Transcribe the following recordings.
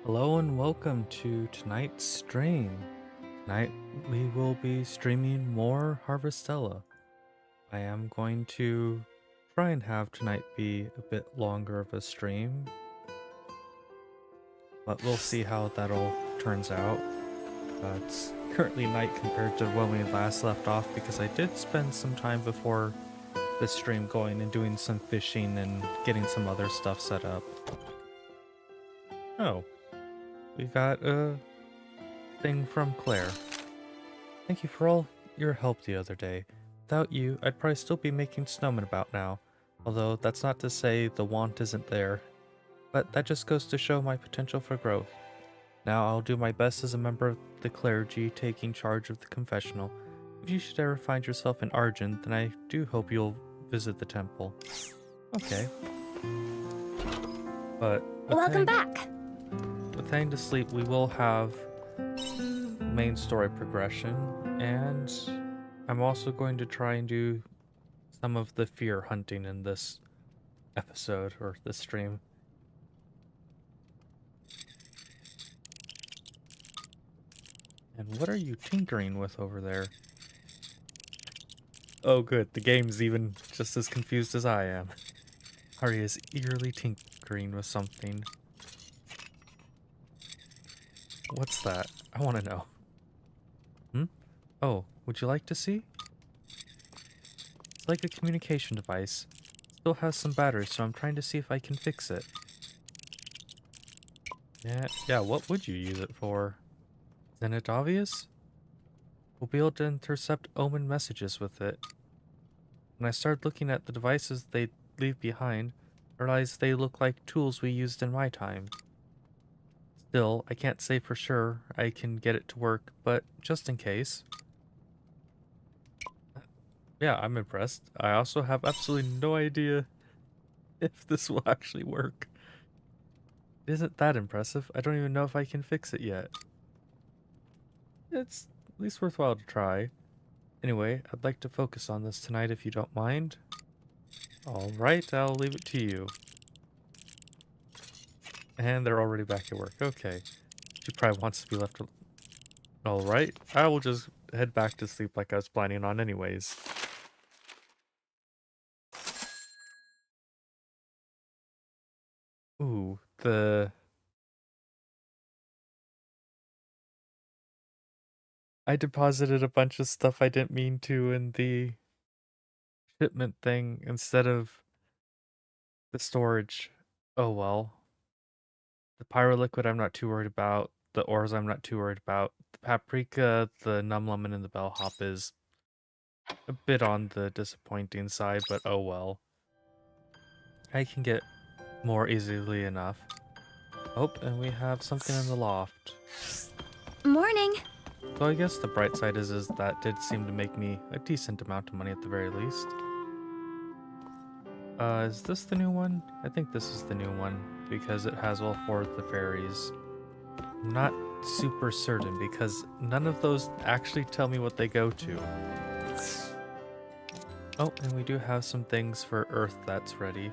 Hello and welcome to tonight's stream. Tonight we will be streaming more Harvestella. I am going to try and have tonight be a bit longer of a stream, but we'll see how that all turns out. It's currently night compared to when we last left off because I did spend some time before this stream going and doing some fishing and getting some other stuff set up. Oh, we got a thing from Claire. Thank you for all your help the other day. Without you, I'd probably still be making snowmen about now. Although that's not to say the want isn't there. But that just goes to show my potential for growth. Now I'll do my best as a member of the clergy taking charge of the confessional. If you should ever find yourself in Argent, then I do hope you'll visit the temple. Okay. But Welcome back! with heading to sleep, we will have main story progression, and I'm also going to try and do some of the fear hunting in this episode, or this stream. And what are you tinkering with over there? Oh good, the game's even just as confused as I am. Ari is eagerly tinkering with something. What's that? I want to know. Oh, would you like to see? It's like a communication device. Still has some batteries, so I'm trying to see if I can fix it. Yeah, what would you use it for? Isn't it obvious? We'll be able to intercept omen messages with it. When I started looking at the devices they leave behind, I realized they look like tools we used in my time. Still, I can't say for sure I can get it to work, but just in case. Yeah, I'm impressed. I also have absolutely no idea if this will actually work. It isn't that impressive. I don't even know if I can fix it yet. It's at least worthwhile to try. Anyway, I'd like to focus on this tonight if you don't mind. Alright, I'll leave it to you. And they're already back at work. Okay. She probably wants to be left alone. Alright, I will just head back to sleep like I was planning on anyways. Ooh, I deposited a bunch of stuff I didn't mean to in the shipment thing instead of the storage. Oh well. The pyro liquid I'm not too worried about. The ores I'm not too worried about. The paprika, the num lemon, and the bellhop is a bit on the disappointing side, but oh well. I can get more easily enough. Oh, and we have something in the loft. Morning! So I guess the bright side is that did seem to make me a decent amount of money at the very least. Is this the new one? I think this is the new one, because it has all four of the fairies. I'm not super certain, because none of those actually tell me what they go to. Oh, and we do have some things for Earth that's ready.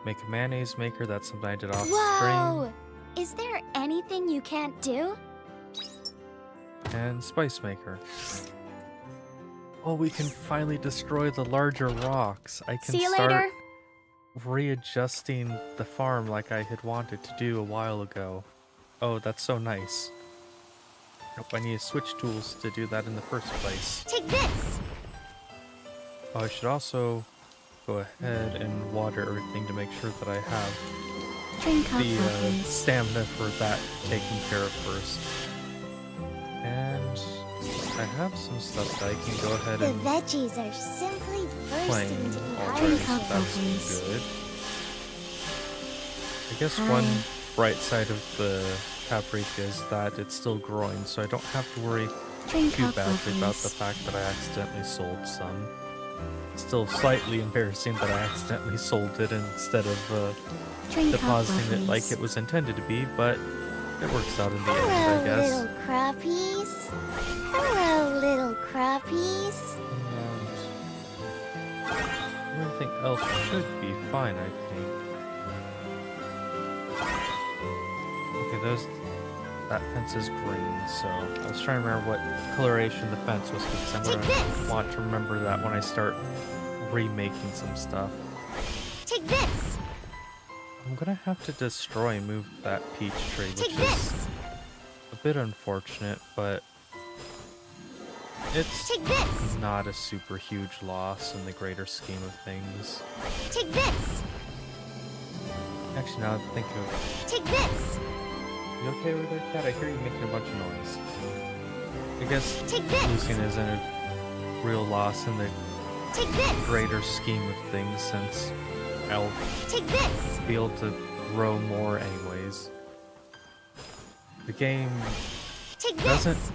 Make a mayonnaise maker, that's something I did off Whoa! stream. Is there anything you can't do? And spice maker. Oh, we can finally destroy the larger rocks. I can See you start later! readjusting the farm like I had wanted to do a while ago. Oh, that's so nice. Nope, I need to switch tools to do that in the first place. Take this! Oh, I should also go ahead and water everything to make sure that I have Drink up, the please. stamina for that taken care of first. And I have some stuff that I can go ahead The and veggies are simply plain bursting to be already, Drink so up, that's please. good. I guess Hi. one bright side of the paprika is that it's still growing, so I don't have to worry Drink too up, badly about the please. fact that I accidentally sold some. It's still slightly embarrassing that I accidentally sold it instead of Drink up, depositing it like please. it was intended to be, but it works out in the Hello, end, I guess. little crappies. Hello, little crappies. And everything else should be fine, I think. Okay, that fence is green, so I was trying to remember what coloration the fence was because I'm Take gonna this! want to remember that when I start remaking some stuff. Take this! I'm gonna have to destroy and move that peach tree, which Take is this! a bit unfortunate, but it's Take this! not a super huge loss in the greater scheme of things. Take this! Actually, now that I think of it, Take this! you okay over there, cat? I hear you making a bunch of noise. I guess Take this! losing isn't a real loss in the Take this! greater scheme of things, since I'll Take this! be able to grow more anyways. The game Take doesn't this!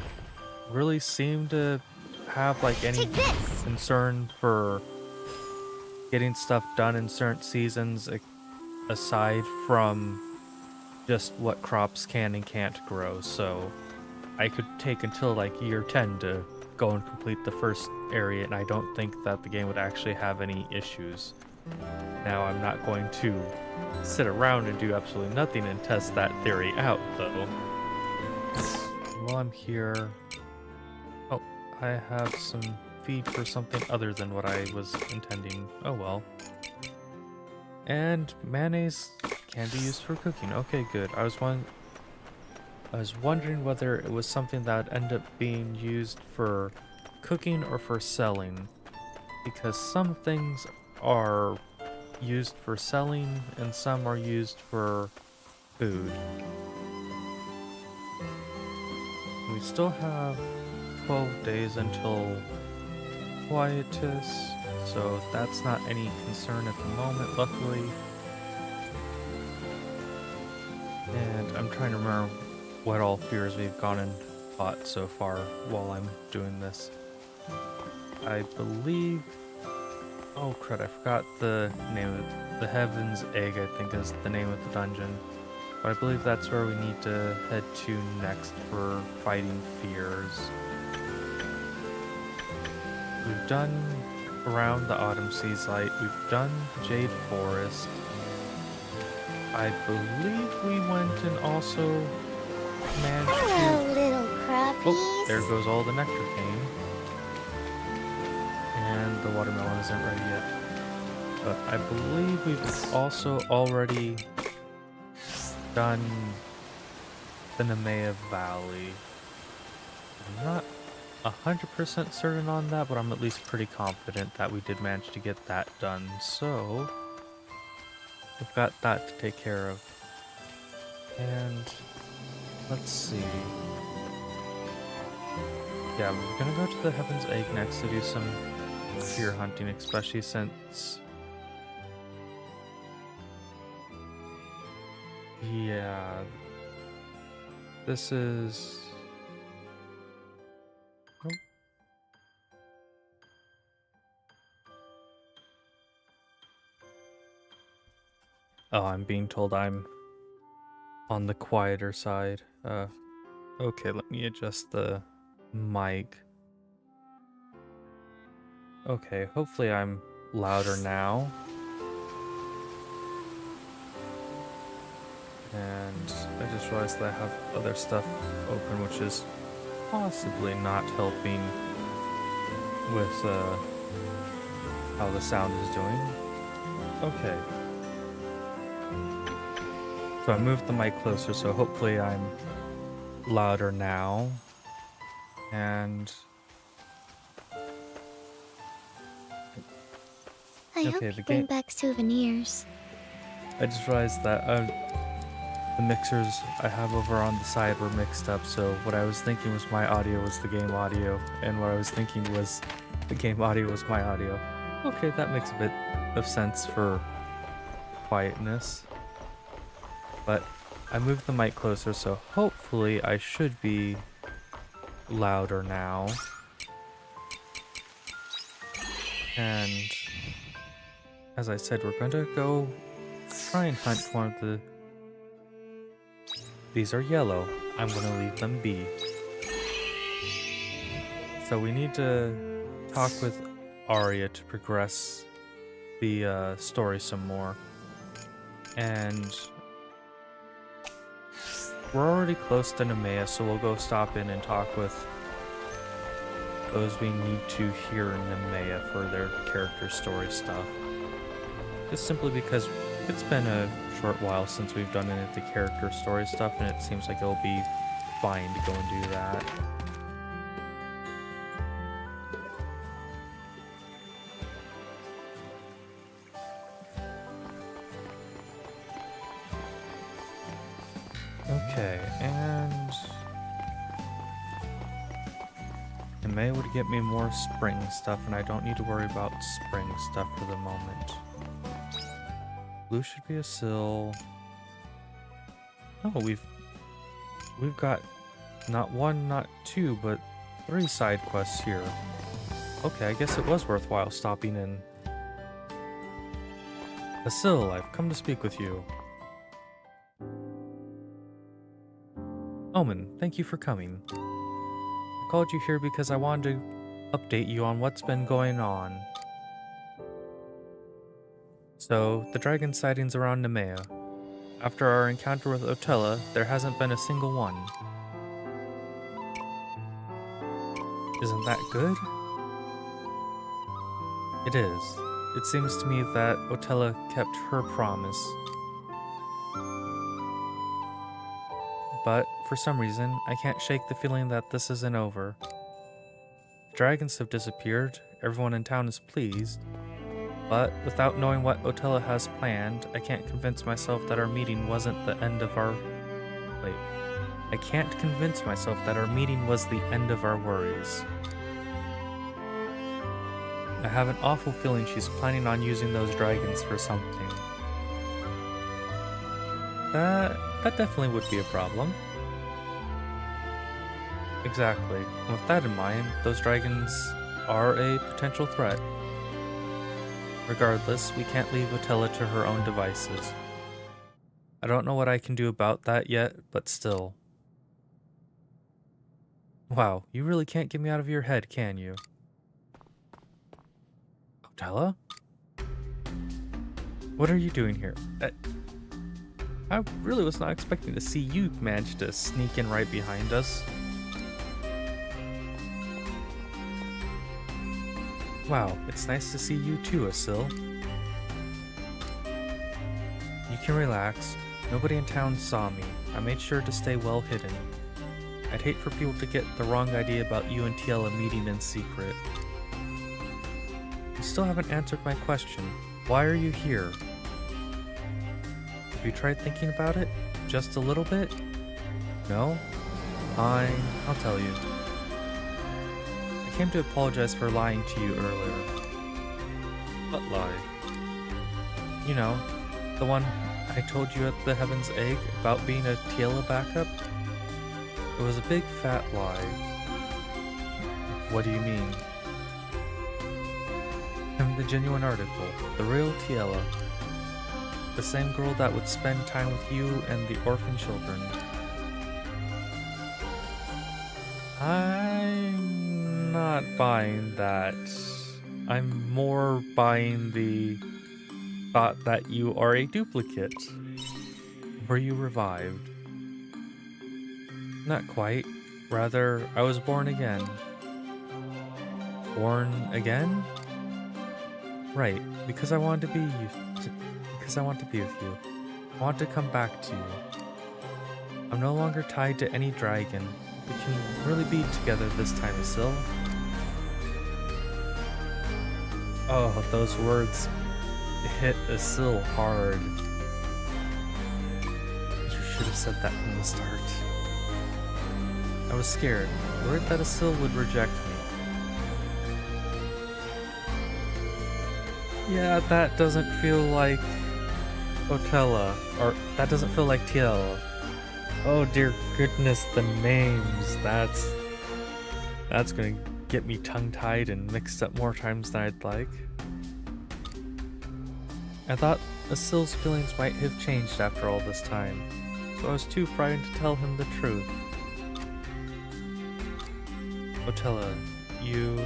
really seem to have like any Take this! concern for getting stuff done in certain seasons aside from just what crops can and can't grow, so I could take until like year 10 to go and complete the first area, and I don't think that the game would actually have any issues. Now, I'm not going to sit around and do absolutely nothing and test that theory out, though. While I'm here... Oh, I have some feed for something other than what I was intending. Oh well. And mayonnaise can be used for cooking. Okay, good. I was wondering whether it was something that would end up being used for cooking or for selling, because some things are used for selling and some are used for food. We still have 12 days until quietus, so that's not any concern at the moment, luckily. And I'm trying to remember what all fears we've gone and fought so far while I'm doing this. I believe... Oh crud, I forgot the name of it. The Heaven's Egg, I think, is the name of the dungeon. But I believe that's where we need to head to next for fighting fears. We've done around the Autumn Seas Light. We've done Jade Forest. I believe we went and also managed Hello, to... little crappies. Oh, there goes all the nectar cane. And the watermelon isn't ready yet. But I believe we've also already done the Nemea Valley. I'm not 100% certain on that, but I'm at least pretty confident that we did manage to get that done. So, we've got that to take care of. And let's see. Yeah, we're gonna go to the Heaven's Egg next to do some fear hunting, especially since... Yeah, this is... Nope. Oh, I'm being told I'm on the quieter side. Okay, let me adjust the mic. Okay, hopefully I'm louder now. And I just realized that I have other stuff open, which is possibly not helping with how the sound is doing. Okay. So I moved the mic closer, so hopefully I'm louder now. And I hope okay, you the bring game. back souvenirs. I just realized that the mixers I have over on the side were mixed up, so what I was thinking was my audio was the game audio, and what I was thinking was the game audio was my audio. Okay, that makes a bit of sense for quietness. But I moved the mic closer, so hopefully I should be louder now. And as I said, we're going to go try and hunt one of the... These are yellow. I'm going to leave them be. So we need to talk with Arya to progress the story some more. And we're already close to Nemea, so we'll go stop in and talk with those we need to hear in Nemea for their character story stuff. Just simply because it's been a short while since we've done any of the character story stuff, and it seems like it'll be fine to go and do that. Okay, and May would get me more spring stuff, and I don't need to worry about spring stuff for the moment. Blue should be a sill. Oh, we've got not one, not two, but 3 side quests here. Okay, I guess it was worthwhile stopping in. Asil, I've come to speak with you. Omen, thank you for coming. I called you here because I wanted to update you on what's been going on. So, the dragon sightings around Nemea. After our encounter with Otella, there hasn't been a single one. Isn't that good? It is. It seems to me that Otella kept her promise. But, for some reason, I can't shake the feeling that this isn't over. The dragons have disappeared, everyone in town is pleased, but without knowing what Otella has planned, I can't convince myself that our meeting wasn't the end of our... Wait. I can't convince myself that our meeting was the end of our worries. I have an awful feeling she's planning on using those dragons for something. That definitely would be a problem. Exactly. And with that in mind, those dragons are a potential threat. Regardless, we can't leave Otella to her own devices. I don't know what I can do about that yet, but still. Wow, you really can't get me out of your head, can you? Otella? What are you doing here? I really was not expecting to see you manage to sneak in right behind us. Wow, it's nice to see you too, Asil. You can relax. Nobody in town saw me. I made sure to stay well hidden. I'd hate for people to get the wrong idea about you and Tiela meeting in secret. You still haven't answered my question. Why are you here? Have you tried thinking about it? Just a little bit? No? Fine, I'll tell you. I came to apologize for lying to you earlier. What lie? You know, the one I told you at the Heaven's Egg about being a Tiela backup? It was a big fat lie. What do you mean? I'm the genuine article, the real Tiela. The same girl that would spend time with you and the orphan children. I'm not buying that. I'm more buying the thought that you are a duplicate. Were you revived? Not quite. Rather, I was born again. Born again? Right, because I wanted to be because I want to be with you. I want to come back to you. I'm no longer tied to any dragon. We can really be together this time, Asil. Oh, those words hit Asil hard. You should have said that from the start. I was scared, worried that Asil would reject me. Yeah, that doesn't feel like Otella, or that doesn't feel like Tiela. Oh dear goodness, the names. That's gonna get me tongue-tied and mixed up more times than I'd like. I thought Asil's feelings might have changed after all this time, so I was too frightened to tell him the truth. Otella, you...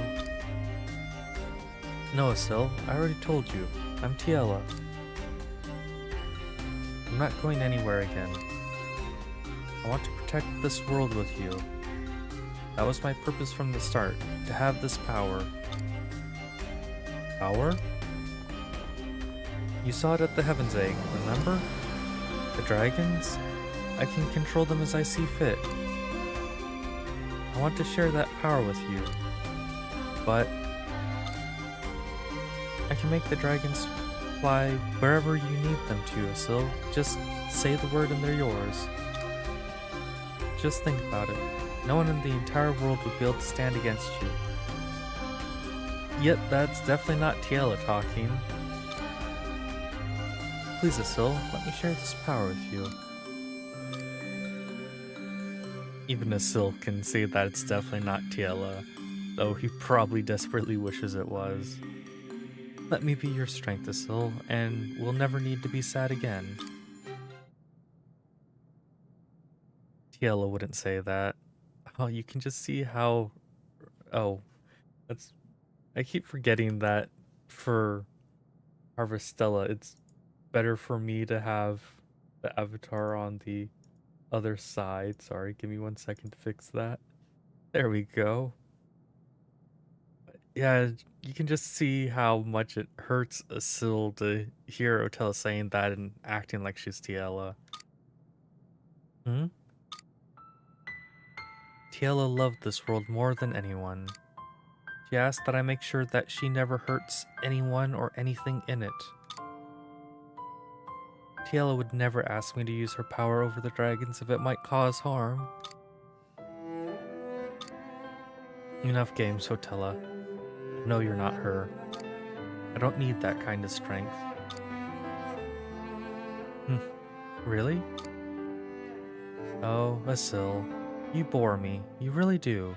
No, Asil, I already told you. I'm Tiela. I'm not going anywhere again. I want to protect this world with you. That was my purpose from the start, to have this power. Power? You saw it at the Heaven's Egg, remember? The dragons? I can control them as I see fit. I want to share that power with you. But I can make the dragons fly wherever you need them to, Asil. Just say the word and they're yours. Just think about it. No one in the entire world would be able to stand against you. Yet that's definitely not Tiela talking. Please, Asil, let me share this power with you. Even Asil can say that it's definitely not Tiela, though he probably desperately wishes it was. Let me be your strength, Asil, and we'll never need to be sad again. Tiela wouldn't say that. Oh, you can just see how... Oh, that's... I keep forgetting that for Harvestella, it's better for me to have the avatar on the other side. Sorry, give me 1 second to fix that. There we go. Yeah, you can just see how much it hurts Asil to hear Otella saying that and acting like she's Tiela. Hmm? Tiela loved this world more than anyone. She asked that I make sure that she never hurts anyone or anything in it. Tiela would never ask me to use her power over the dragons if it might cause harm. Enough games, Otella. No, you're not her. I don't need that kind of strength. Really? Oh, Asil, you bore me. You really do.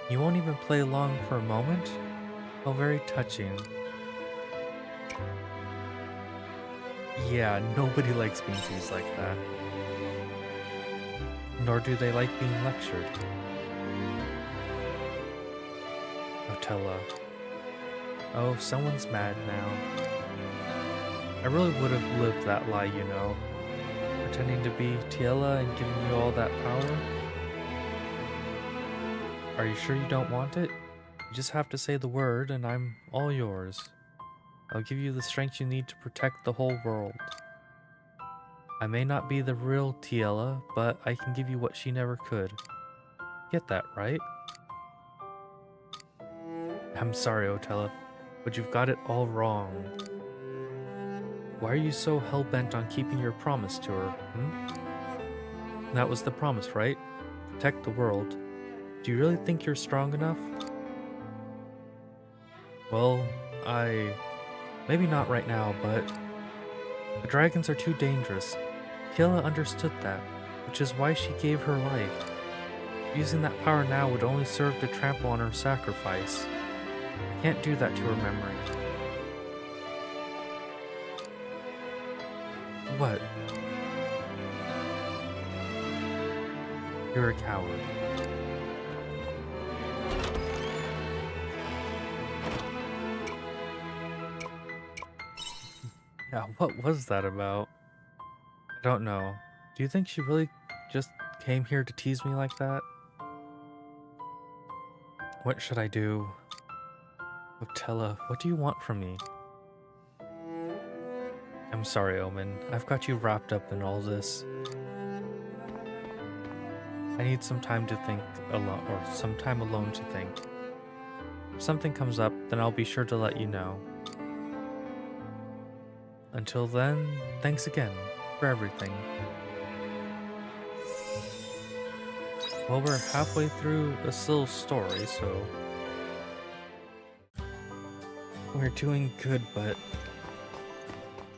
You won't even play along for a moment? Oh, very touching. Yeah, nobody likes being teased like that. Nor do they like being lectured. Otella. Oh, someone's mad now. I really would have lived that lie, you know. Pretending to be Tiela and giving you all that power. Are you sure you don't want it? You just have to say the word and I'm all yours. I'll give you the strength you need to protect the whole world. I may not be the real Tiela, but I can give you what she never could. Get that, right? I'm sorry, Otella, but you've got it all wrong. Why are you so hell-bent on keeping your promise to her, That was the promise, right? Protect the world. Do you really think you're strong enough? Well, maybe not right now, but... The dragons are too dangerous. Tiela understood that, which is why she gave her life. Using that power now would only serve to trample on her sacrifice. I can't do that to her memory. What? You're a coward. Yeah, what was that about? I don't know. Do you think she really just came here to tease me like that? What should I do? Otella, what do you want from me? I'm sorry, Omen. I've got you wrapped up in all this. I need some time to think alone, or some time alone to think. If something comes up, then I'll be sure to let you know. Until then, thanks again for everything. Well, we're halfway through Asil's story, so... We're doing good, but...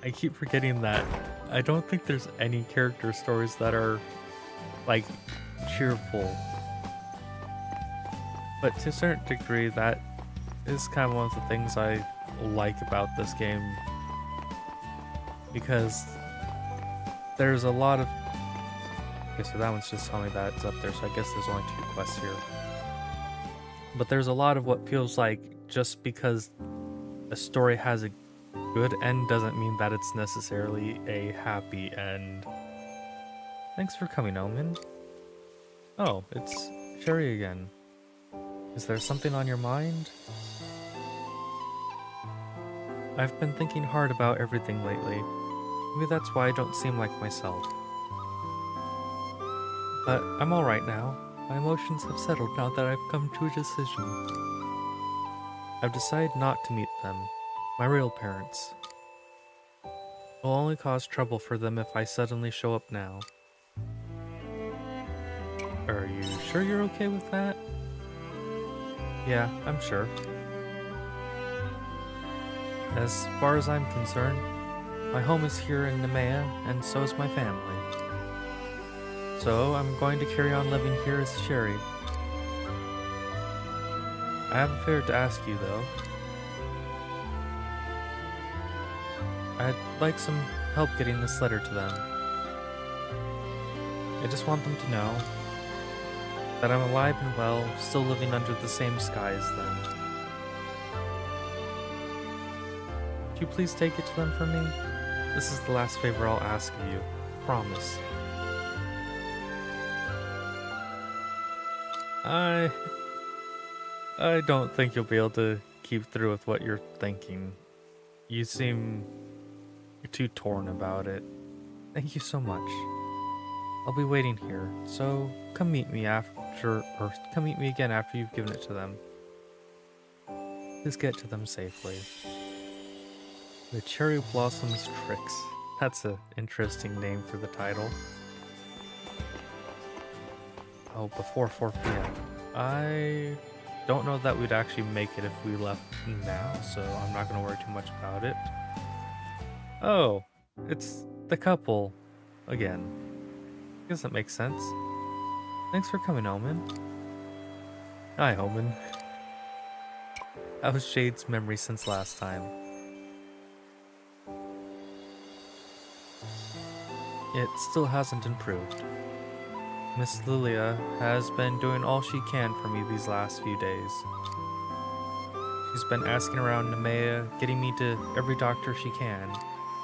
I keep forgetting that I don't think there's any character stories that are, like, cheerful. But to a certain degree, that is kind of one of the things I like about this game. Because there's a lot of... Okay, so that one's just telling me that it's up there, so I guess there's only 2 quests here. But there's a lot of what feels like just because a story has a good end doesn't mean that it's necessarily a happy end. Thanks for coming, Omen. Oh, it's Sherry again. Is there something on your mind? I've been thinking hard about everything lately. Maybe that's why I don't seem like myself. But I'm alright now. My emotions have settled now that I've come to a decision. I've decided not to meet them, my real parents. It'll only cause trouble for them if I suddenly show up now. Are you sure you're okay with that? Yeah, I'm sure. As far as I'm concerned, my home is here in Nemea, and so is my family. So I'm going to carry on living here as Sherry. I have a favor to ask you, though. I'd like some help getting this letter to them. I just want them to know that I'm alive and well, still living under the same sky as them. Could you please take it to them for me? This is the last favor I'll ask of you. Promise. I don't think you'll be able to keep through with what you're thinking. You seem too torn about it. Thank you so much. I'll be waiting here, so come meet me come meet me again after you've given it to them. Please get to them safely. The Cherry Blossoms Tricks. That's an interesting name for the title. Oh, before 4 p.m. I don't know that we'd actually make it if we left now, so I'm not going to worry too much about it. Oh, it's the couple again. I guess that makes sense. Thanks for coming, Omen. Hi, Omen. How's Shade's memory since last time? It still hasn't improved. Miss Lilia has been doing all she can for me these last few days. She's been asking around Nemea, getting me to every doctor she can,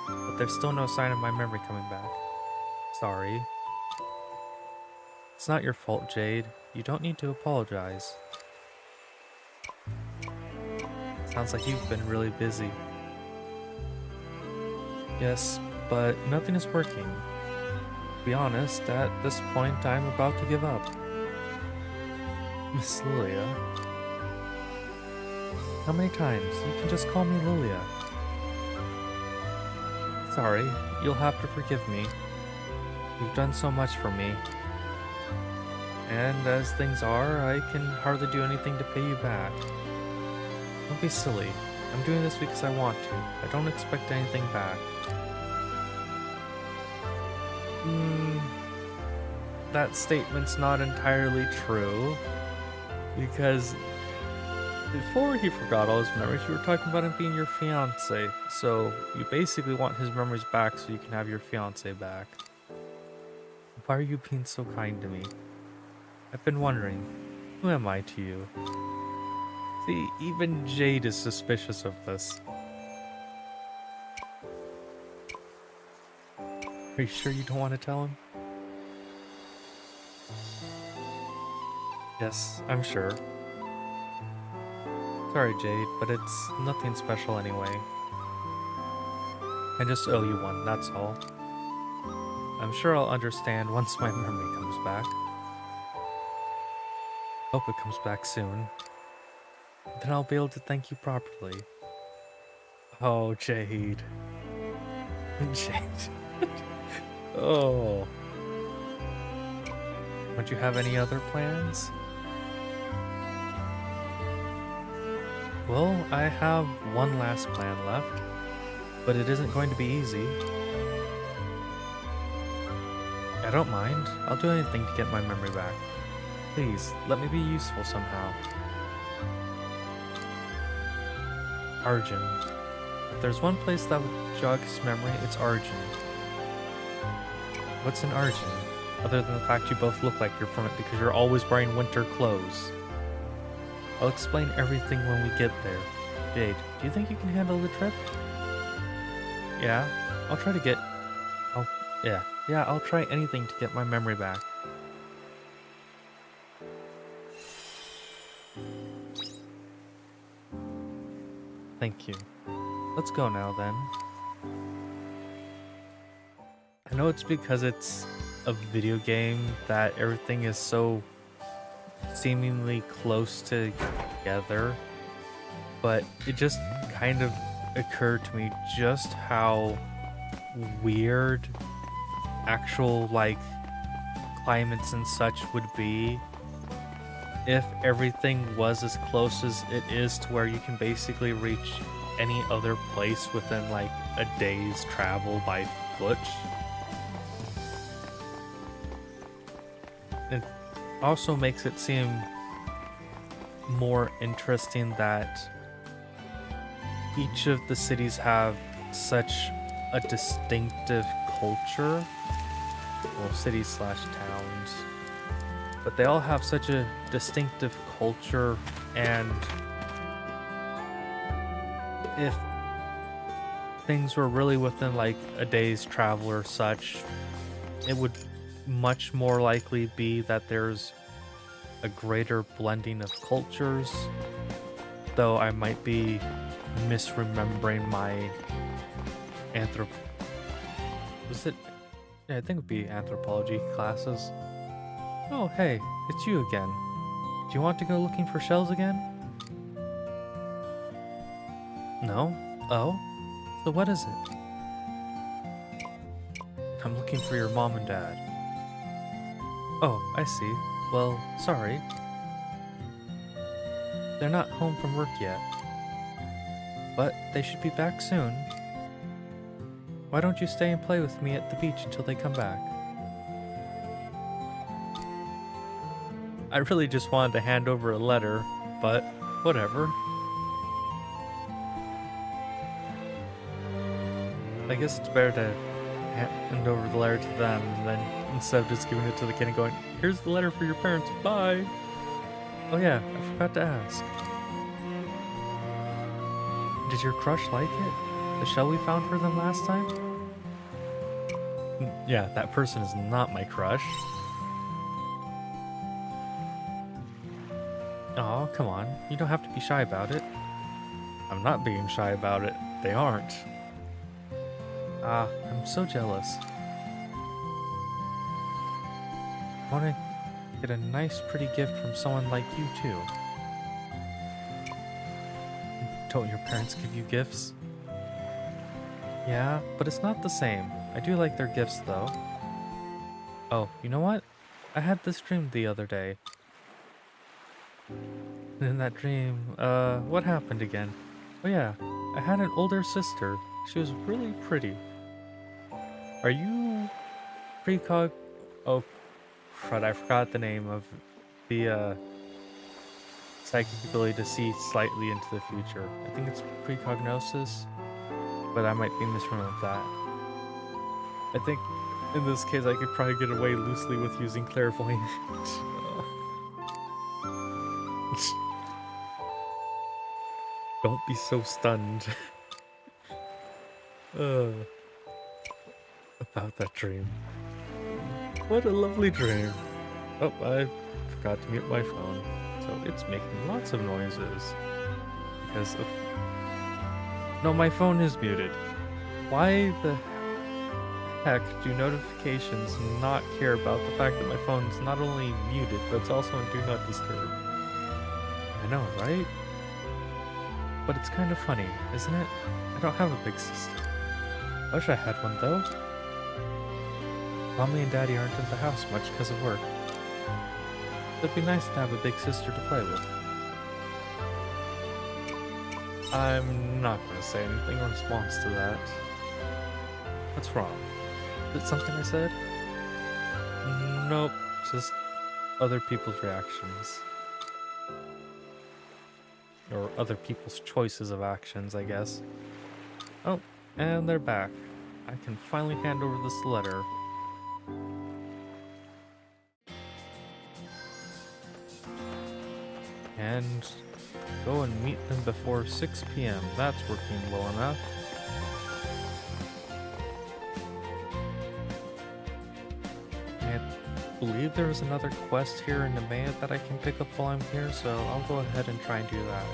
but there's still no sign of my memory coming back. Sorry. It's not your fault, Jade. You don't need to apologize. Sounds like you've been really busy. Yes, but nothing is working. To be honest, at this point, I'm about to give up. Miss Lilia. How many times? You can just call me Lilia. Sorry, you'll have to forgive me. You've done so much for me. And as things are, I can hardly do anything to pay you back. Don't be silly. I'm doing this because I want to. I don't expect anything back. That statement's not entirely true. Because before he forgot all his memories, you were talking about him being your fiancé. So you basically want his memories back so you can have your fiancé back. Why are you being so kind to me? I've been wondering, who am I to you? See, even Jade is suspicious of this. Are you sure you don't want to tell him? Yes, I'm sure. Sorry, Jade, but it's nothing special anyway. I just owe you one, that's all. I'm sure I'll understand once my memory comes back. Hope it comes back soon. Then I'll be able to thank you properly. Oh, Jade. Jade. Oh. Don't you have any other plans? Well, I have one last plan left, but it isn't going to be easy. I don't mind. I'll do anything to get my memory back. Please, let me be useful somehow. Arjun. If there's one place that would jog his memory, it's Arjun. What's in Arjun? Other than the fact you both look like you're from it because you're always wearing winter clothes. I'll explain everything when we get there. Jade, do you think you can handle the trip? Yeah, I'll Yeah. Yeah, I'll try anything to get my memory back. Thank you. Let's go now then. I know it's because it's a video game that everything is so seemingly close together, but it just kind of occurred to me just how weird actual like climates and such would be if everything was as close as it is to where you can basically reach any other place within like a day's travel by foot. It also makes it seem more interesting that each of the cities have such a distinctive culture. Well, cities slash towns. But they all have such a distinctive culture, and if things were really within like a day's travel or such, it would much more likely be that there's a greater blending of cultures, though I might be misremembering my was it? Yeah, I think it would be anthropology classes. Oh, hey, it's you again. Do you want to go looking for shells again? No? Oh? So what is it? I'm looking for your mom and dad. Oh, I see. Well, sorry. They're not home from work yet. But they should be back soon. Why don't you stay and play with me at the beach until they come back? I really just wanted to hand over a letter, but whatever. I guess it's better to hand over the letter to them than instead of just giving it to the kid and going, here's the letter for your parents, bye! Oh yeah, I forgot to ask. Did your crush like it? The shell we found for them last time? Yeah, that person is not my crush. Oh, come on. You don't have to be shy about it. I'm not being shy about it. They aren't. Ah, I'm so jealous. I want to get a nice, pretty gift from someone like you, too. Don't your parents give you gifts? Yeah, but it's not the same. I do like their gifts, though. Oh, you know what? I had this dream the other day. In that dream, what happened again? Oh yeah, I had an older sister. She was really pretty. Are you precog... Oh, crud, I forgot the name of the, psychic ability to see slightly into the future. I think it's precognosis, but I might be misremembering that. I think in this case I could probably get away loosely with using clairvoyant. Don't be so stunned. About that dream. What a lovely dream. Oh, I forgot to mute my phone. So it's making lots of noises. Because of... No, my phone is muted. Why the heck do notifications not care about the fact that my phone's not only muted, but it's also on Do Not Disturb? I know, right? But it's kind of funny, isn't it? I don't have a big sister. I wish I had one, though. Mommy and Daddy aren't in the house much because of work. It'd be nice to have a big sister to play with. I'm not going to say anything in response to that. What's wrong? Is it something I said? Nope, just other people's reactions. Or other people's choices of actions, I guess. Oh, and they're back. I can finally hand over this letter. And go and meet them before 6 p.m. That's working well enough. I believe there was another quest here in Nemea that I can pick up while I'm here, so I'll go ahead and try and do that.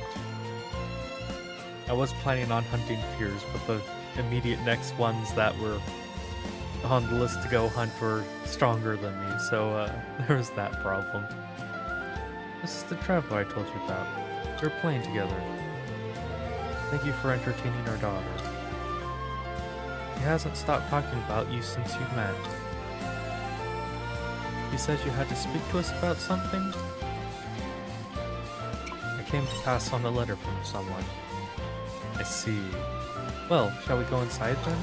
I was planning on hunting fears, but the immediate next ones that were on the list to go hunt were stronger than me, so there was that problem. This is the traveler I told you about. We were playing together. Thank you for entertaining our daughter. He hasn't stopped talking about you since you met. He says you had to speak to us about something? I came to pass on a letter from someone. I see. Well, shall we go inside then?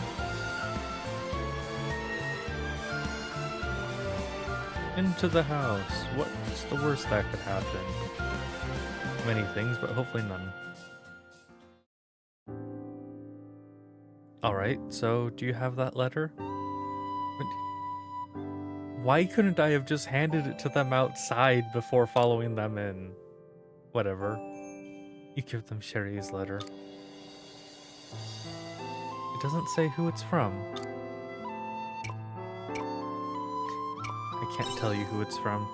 Into the house. What's the worst that could happen? Many things, but hopefully none. Alright, so do you have that letter? Why couldn't I have just handed it to them outside before following them in? Whatever. You give them Sherry's letter. It doesn't say who it's from. I can't tell you who it's from.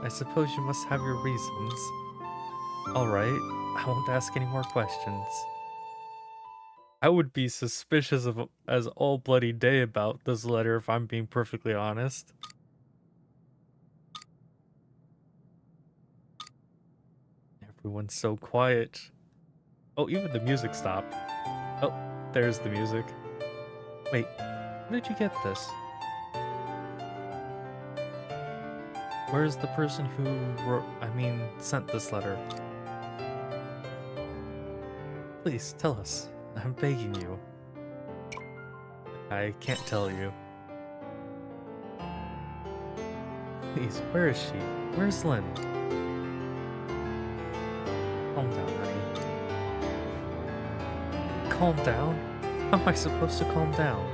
I suppose you must have your reasons. Alright, I won't ask any more questions. I would be suspicious of as all bloody day about this letter if I'm being perfectly honest. Everyone's so quiet. Oh, even the music stopped. Oh, there's the music. Wait, where did you get this? Where's the person who sent this letter? Please, tell us. I'm begging you. I can't tell you. Please, where is she? Where's Lynn? Calm down, honey. Calm down? How am I supposed to calm down?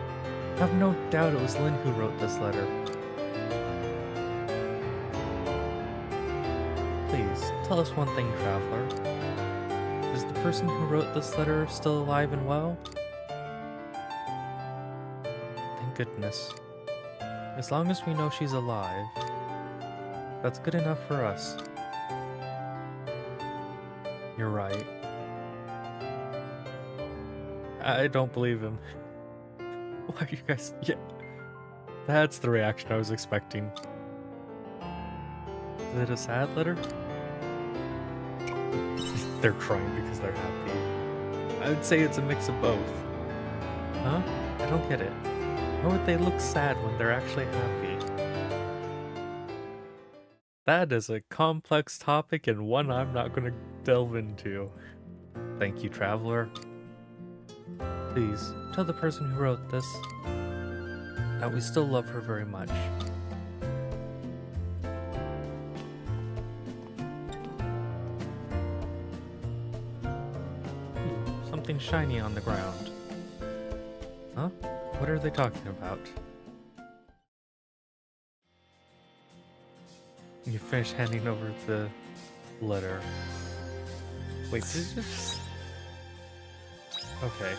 I have no doubt it was Lynn who wrote this letter. Please, tell us one thing, traveler. Is the person who wrote this letter still alive and well? Thank goodness. As long as we know she's alive, that's good enough for us. You're right. I don't believe him. Why are you guys... Yeah. That's the reaction I was expecting. Is it a sad letter? They're crying because they're happy. I would say it's a mix of both. Huh? I don't get it. Why would they look sad when they're actually happy? That is a complex topic and one I'm not going to delve into. Thank you, traveler. Please, tell the person who wrote this that we still love her very much. Something shiny on the ground. Huh? What are they talking about? You finish handing over the letter. Wait, did it just... Okay.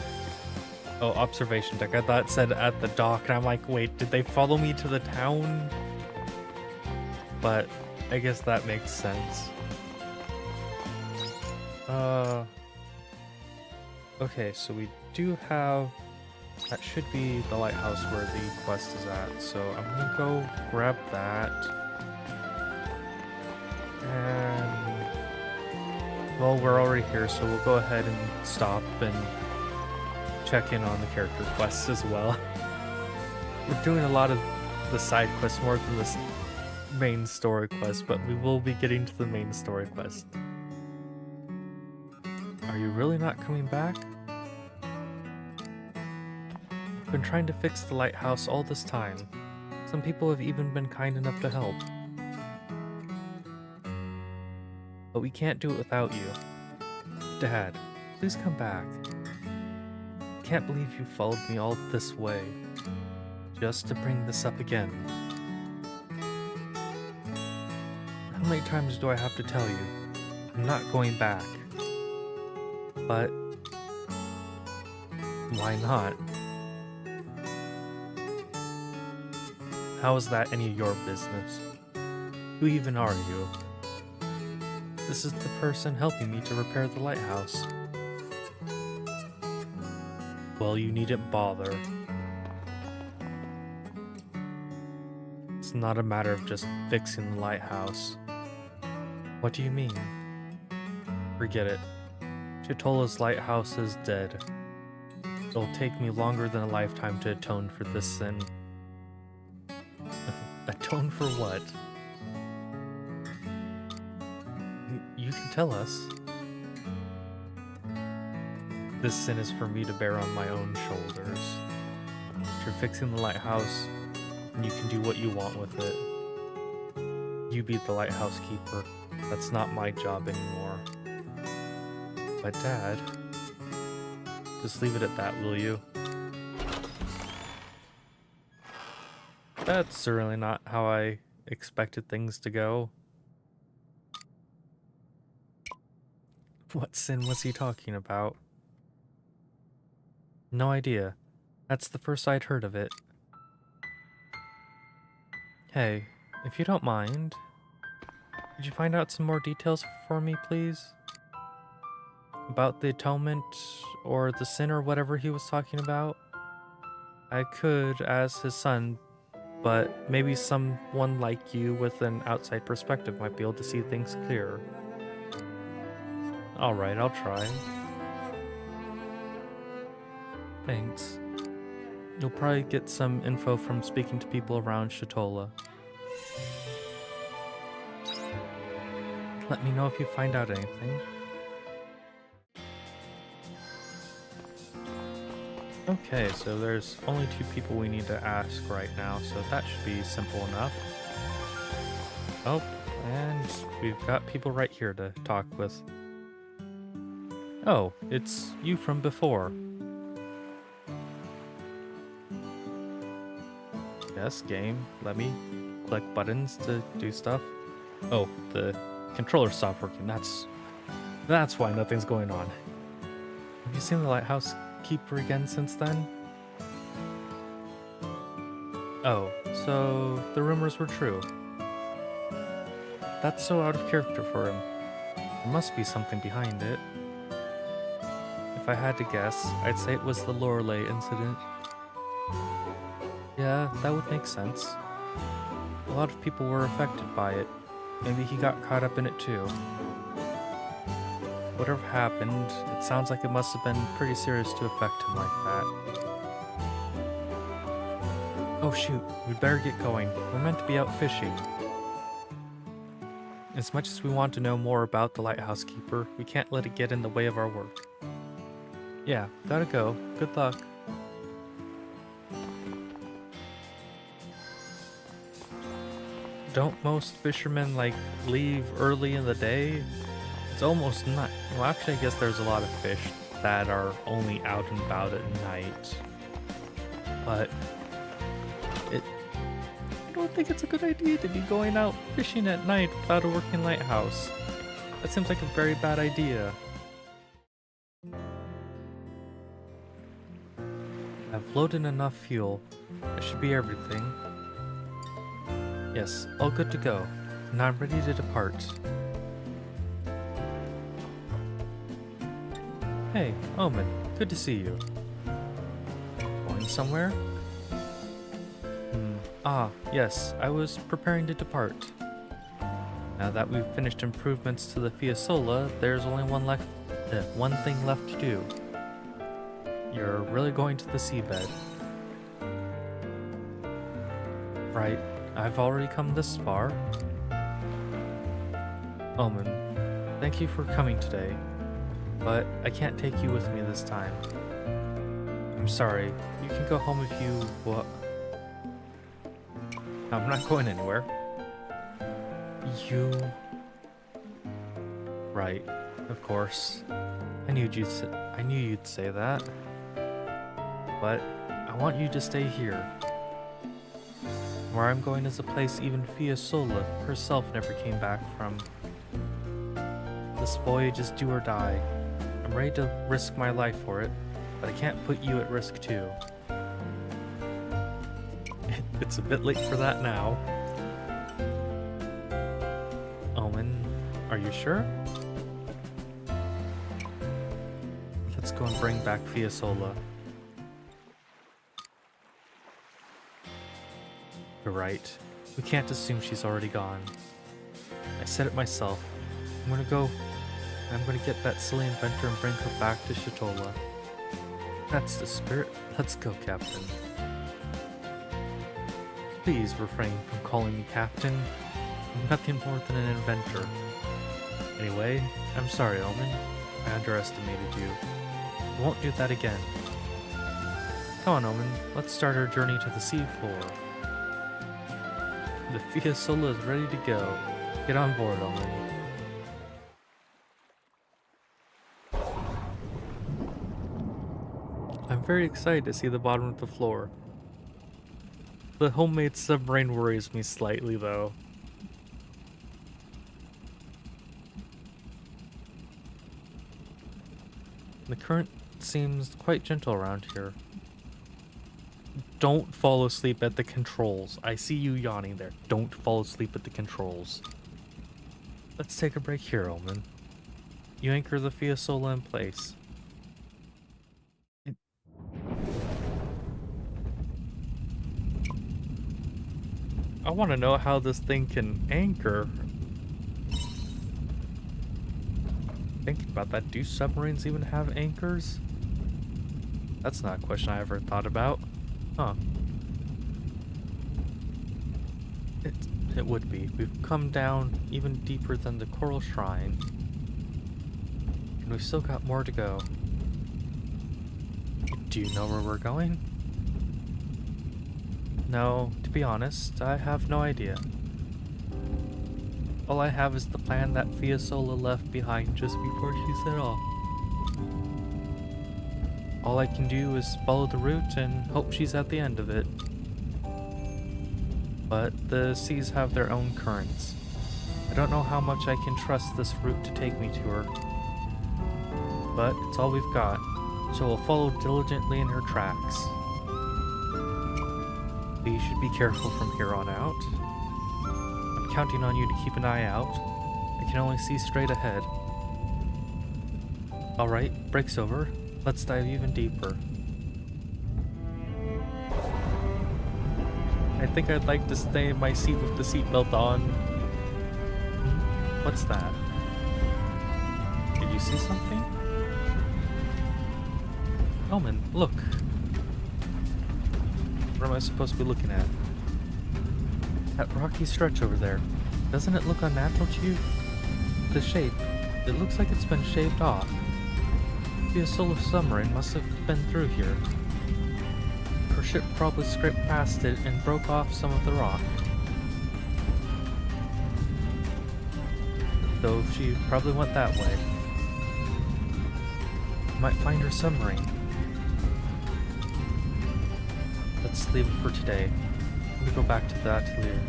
Oh, observation deck. I thought it said at the dock, and I'm like, wait, did they follow me to the town? But I guess that makes sense. Okay, so we do have... That should be the lighthouse where the quest is at, so I'm gonna go grab that. And... Well, we're already here, so we'll go ahead and stop and check in on the character quests as well. We're doing a lot of the side quests more than the main story quest, but we will be getting to the main story quest. Are you really not coming back? I've been trying to fix the lighthouse all this time. Some people have even been kind enough to help. But we can't do it without you. Dad, please come back. I can't believe you followed me all this way, just to bring this up again. How many times do I have to tell you? I'm not going back. But... why not? How is that any of your business? Who even are you? This is the person helping me to repair the lighthouse. Well, you needn't bother. It's not a matter of just fixing the lighthouse. What do you mean? Forget it. Chitola's lighthouse is dead. It'll take me longer than a lifetime to atone for this sin. Atone for what? You can tell us. This sin is for me to bear on my own shoulders. If you're fixing the lighthouse, then you can do what you want with it. You be the lighthouse keeper. That's not my job anymore. But Dad, just leave it at that, will you? That's certainly not how I expected things to go. What sin was he talking about? No idea. That's the first I'd heard of it. Hey, if you don't mind, could you find out some more details for me, please? About the atonement, or the sin, or whatever he was talking about? I could, as his son, but maybe someone like you with an outside perspective might be able to see things clearer. Alright, I'll try. Thanks. You'll probably get some info from speaking to people around Chitola. Let me know if you find out anything. Okay, so there's only 2 people we need to ask right now, so that should be simple enough. Oh, and we've got people right here to talk with. Oh, it's you from before. Yes, game. Let me click buttons to do stuff. Oh, the controller stopped working. That's why nothing's going on. Have you seen the lighthouse keeper again since then? Oh, so the rumors were true. That's so out of character for him. There must be something behind it. If I had to guess, I'd say it was the Lorelei incident. Yeah, that would make sense. A lot of people were affected by it. Maybe he got caught up in it too. Whatever happened, it sounds like it must have been pretty serious to affect him like that. Oh shoot, we'd better get going. We're meant to be out fishing. As much as we want to know more about the lighthouse keeper, we can't let it get in the way of our work. Yeah, gotta go. Good luck. Don't most fishermen, like, leave early in the day? It's almost night. Well, actually, I guess there's a lot of fish that are only out and about at night. But I don't think it's a good idea to be going out fishing at night without a working lighthouse. That seems like a very bad idea. I've loaded enough fuel. That should be everything. Yes, all good to go. Now I'm ready to depart. Hey, Omen, good to see you. Going somewhere? Yes, I was preparing to depart. Now that we've finished improvements to the Fiasola, there's only one thing left to do. You're really going to the seabed. Right, I've already come this far. Omen, thank you for coming today, but I can't take you with me this time. I'm sorry, you can go home if you I'm not going anywhere. You... Right, of course. I knew you'd say that. But I want you to stay here. Where I'm going is a place even Fiasola herself never came back from. This voyage is do or die. I'm ready to risk my life for it, but I can't put you at risk too. It's a bit late for that now. Omen, are you sure? Let's go and bring back Fiasola. You're right. We can't assume she's already gone. I said it myself. I'm gonna get that silly inventor and bring her back to Shatola. That's the spirit. Let's go, Captain. Please refrain from calling me Captain. I'm nothing more than an inventor. Anyway, I'm sorry, Omen. I underestimated you. I won't do that again. Come on, Omen. Let's start our journey to the seafloor. The Fiasola is ready to go. Get on board, Omen. I'm very excited to see the bottom of the floor. The homemade submarine worries me slightly, though. The current seems quite gentle around here. Don't fall asleep at the controls. I see you yawning there. Don't fall asleep at the controls. Let's take a break here, Omen. You anchor the Fiasola in place. I want to know how this thing can anchor. Thinking about that, do submarines even have anchors? That's not a question I ever thought about. Huh. It would be. We've come down even deeper than the Coral Shrine. And we've still got more to go. Do you know where we're going? No, to be honest, I have no idea. All I have is the plan that Fiasola left behind just before she set off. All I can do is follow the route and hope she's at the end of it. But the seas have their own currents. I don't know how much I can trust this route to take me to her. But it's all we've got, so we'll follow diligently in her tracks. We should be careful from here on out. I'm counting on you to keep an eye out. I can only see straight ahead. Alright, break's over. Let's dive even deeper. I think I'd like to stay in my seat with the seatbelt on. What's that? Did you see something? Omen, look. What am I supposed to be looking at? That rocky stretch over there. Doesn't it look unnatural to you? The shape. It looks like it's been shaved off. The Fiasola submarine must have been through here. Her ship probably scraped past it and broke off some of the rock. Though she probably went that way. Might find her submarine. Let's leave it for today. We go back to the atelier.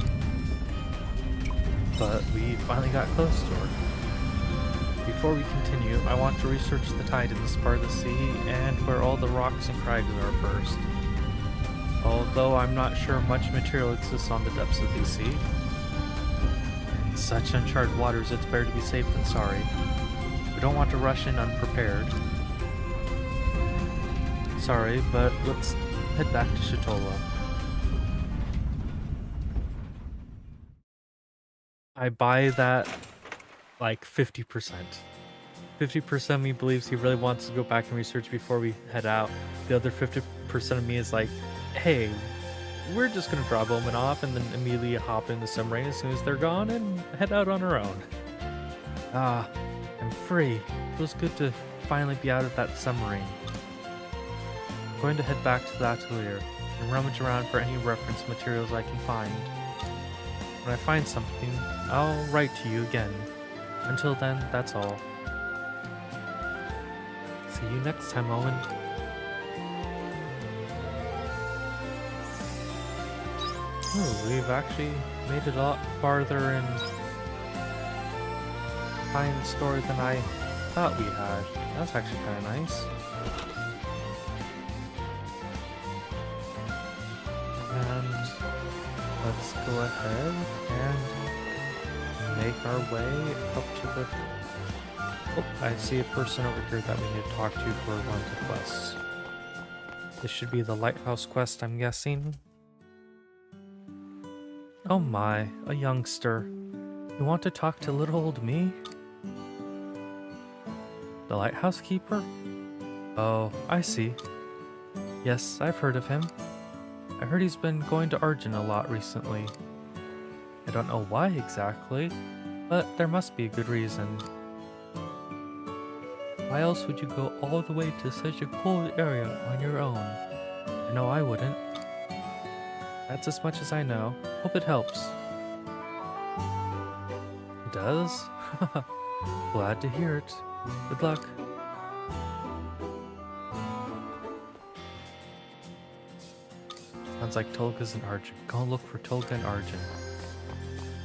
But we finally got close to her. Before we continue, I want to research the tide in this part of the sea and where all the rocks and crags are first. Although I'm not sure much material exists on the depths of the sea. In such uncharted waters, it's better to be safe than sorry. We don't want to rush in unprepared. Sorry, but let's head back to Shatola. I buy that like 50%. 50% of me believes he really wants to go back and research before we head out. The other 50% of me is like, hey, we're just gonna drop Omen off and then immediately hop in the submarine as soon as they're gone and head out on our own. Ah, I'm free. Feels good to finally be out of that submarine. I'm going to head back to the atelier and rummage around for any reference materials I can find. When I find something, I'll write to you again. Until then, that's all. See you next time, Owen. Ooh, we've actually made it a lot farther in behind the story than I thought we had. That's actually kind of nice. And go ahead and make our way up to the... Oh, I see a person over here that we need to talk to for one of the quests. This should be the lighthouse quest, I'm guessing. Oh my, a youngster. You want to talk to little old me? The lighthouse keeper? Oh, I see. Yes, I've heard of him. I heard he's been going to Argent a lot recently. I don't know why exactly, but there must be a good reason. Why else would you go all the way to such a cold area on your own? I know I wouldn't. That's as much as I know. Hope it helps. It does? Glad to hear it. Good luck. Sounds like Tolga's in Argent. Go look for Tolga and Argent.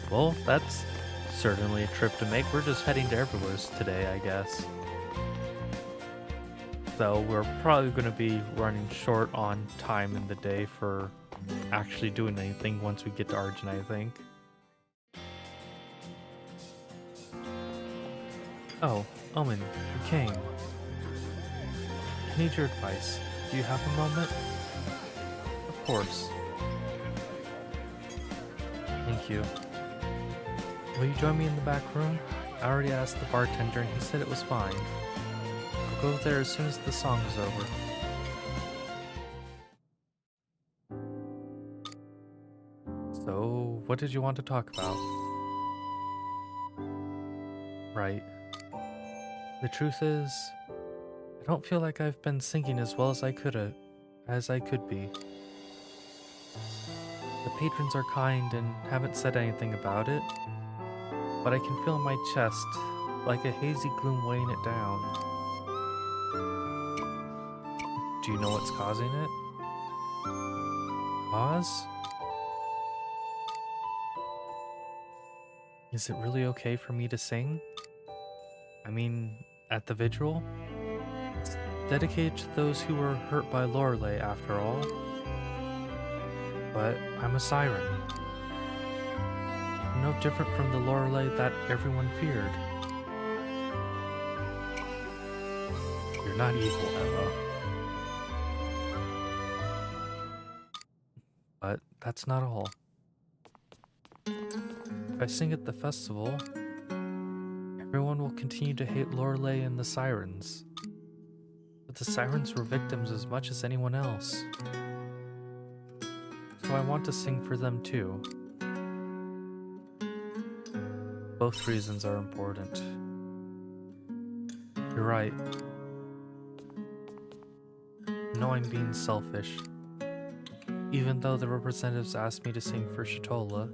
Well, that's certainly a trip to make. We're just heading to everywhere's today, I guess. So we're probably going to be running short on time in the day for actually doing anything once we get to Argent, I think. Oh, Omen, you came. I need your advice. Do you have a moment? Of course. Thank you. Will you join me in the back room? I already asked the bartender and he said it was fine. I'll go there as soon as the song is over. So, what did you want to talk about? Right. The truth is, I don't feel like I've been singing as well as I could be. The patrons are kind and haven't said anything about it, but I can feel in my chest like a hazy gloom weighing it down. Do you know what's causing it? Cause? Is it really okay for me to sing? I mean, at the vigil? It's dedicated to those who were hurt by Lorelei, after all. But I'm a siren. No different from the Lorelei that everyone feared. You're not evil, Emma. But that's not all. If I sing at the festival, everyone will continue to hate Lorelei and the sirens. But the sirens were victims as much as anyone else. So I want to sing for them too. Both reasons are important. You're right. I know I'm being selfish. Even though the representatives asked me to sing for Shatola.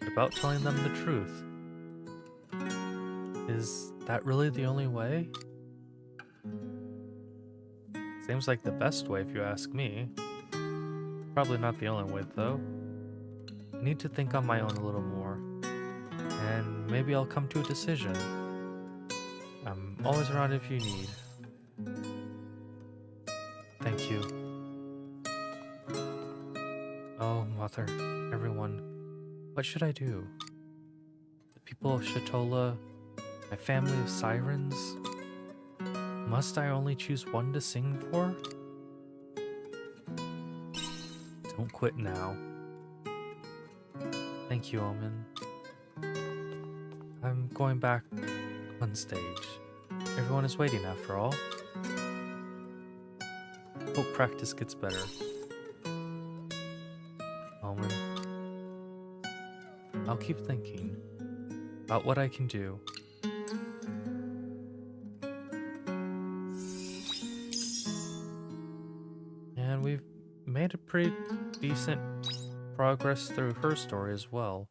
About telling them the truth. Is that really the only way? Seems like the best way if you ask me. Probably not the only way though. I need to think on my own a little more. And maybe I'll come to a decision. I'm always around if you need. Thank you. Oh, Mother, everyone. What should I do? The people of Shatola, my family of sirens? Must I only choose one to sing for? Don't quit now. Thank you, Omen. I'm going back on stage. Everyone is waiting after all. Hope practice gets better. Omen. I'll keep thinking about what I can do. And we've made a pretty decent progress through her story as well.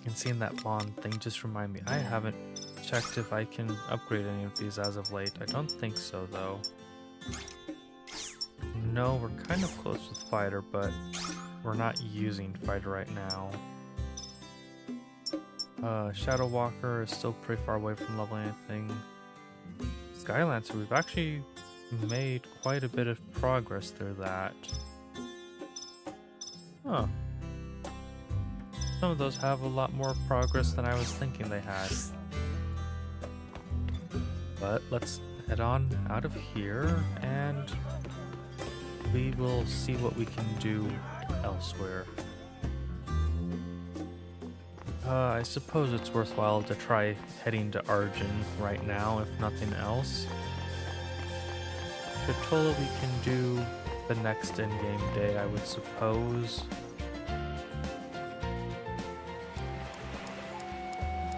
And seeing that bond thing just remind me, I haven't checked if I can upgrade any of these as of late. I don't think so though. No, we're kind of close with Fighter, but we're not using Fighter right now. Shadow Walker is still pretty far away from leveling anything. Skylancer, we've actually made quite a bit of progress through that. Huh. Some of those have a lot more progress than I was thinking they had. But let's head on out of here, and we will see what we can do elsewhere. I suppose it's worthwhile to try heading to Arjun right now, if nothing else. Katola we can do the next in-game day, I would suppose.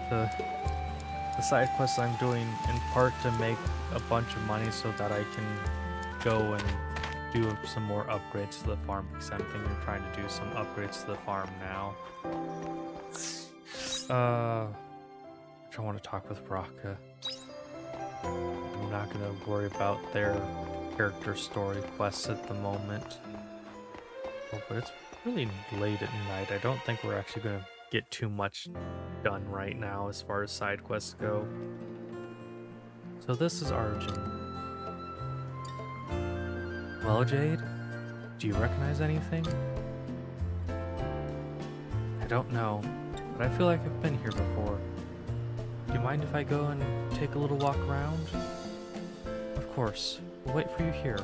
The side quests I'm doing in part to make a bunch of money so that I can go and do some more upgrades to the farm, because I'm thinking of trying to do some upgrades to the farm now. I don't want to talk with Raka. I'm not going to worry about their character story quests at the moment. Oh, but it's really late at night. I don't think we're actually going to get too much done right now as far as side quests go. So this is Arjun. Well, Jade, do you recognize anything? I don't know, but I feel like I've been here before. Do you mind if I go and take a little walk around? Of course. We'll wait for you here.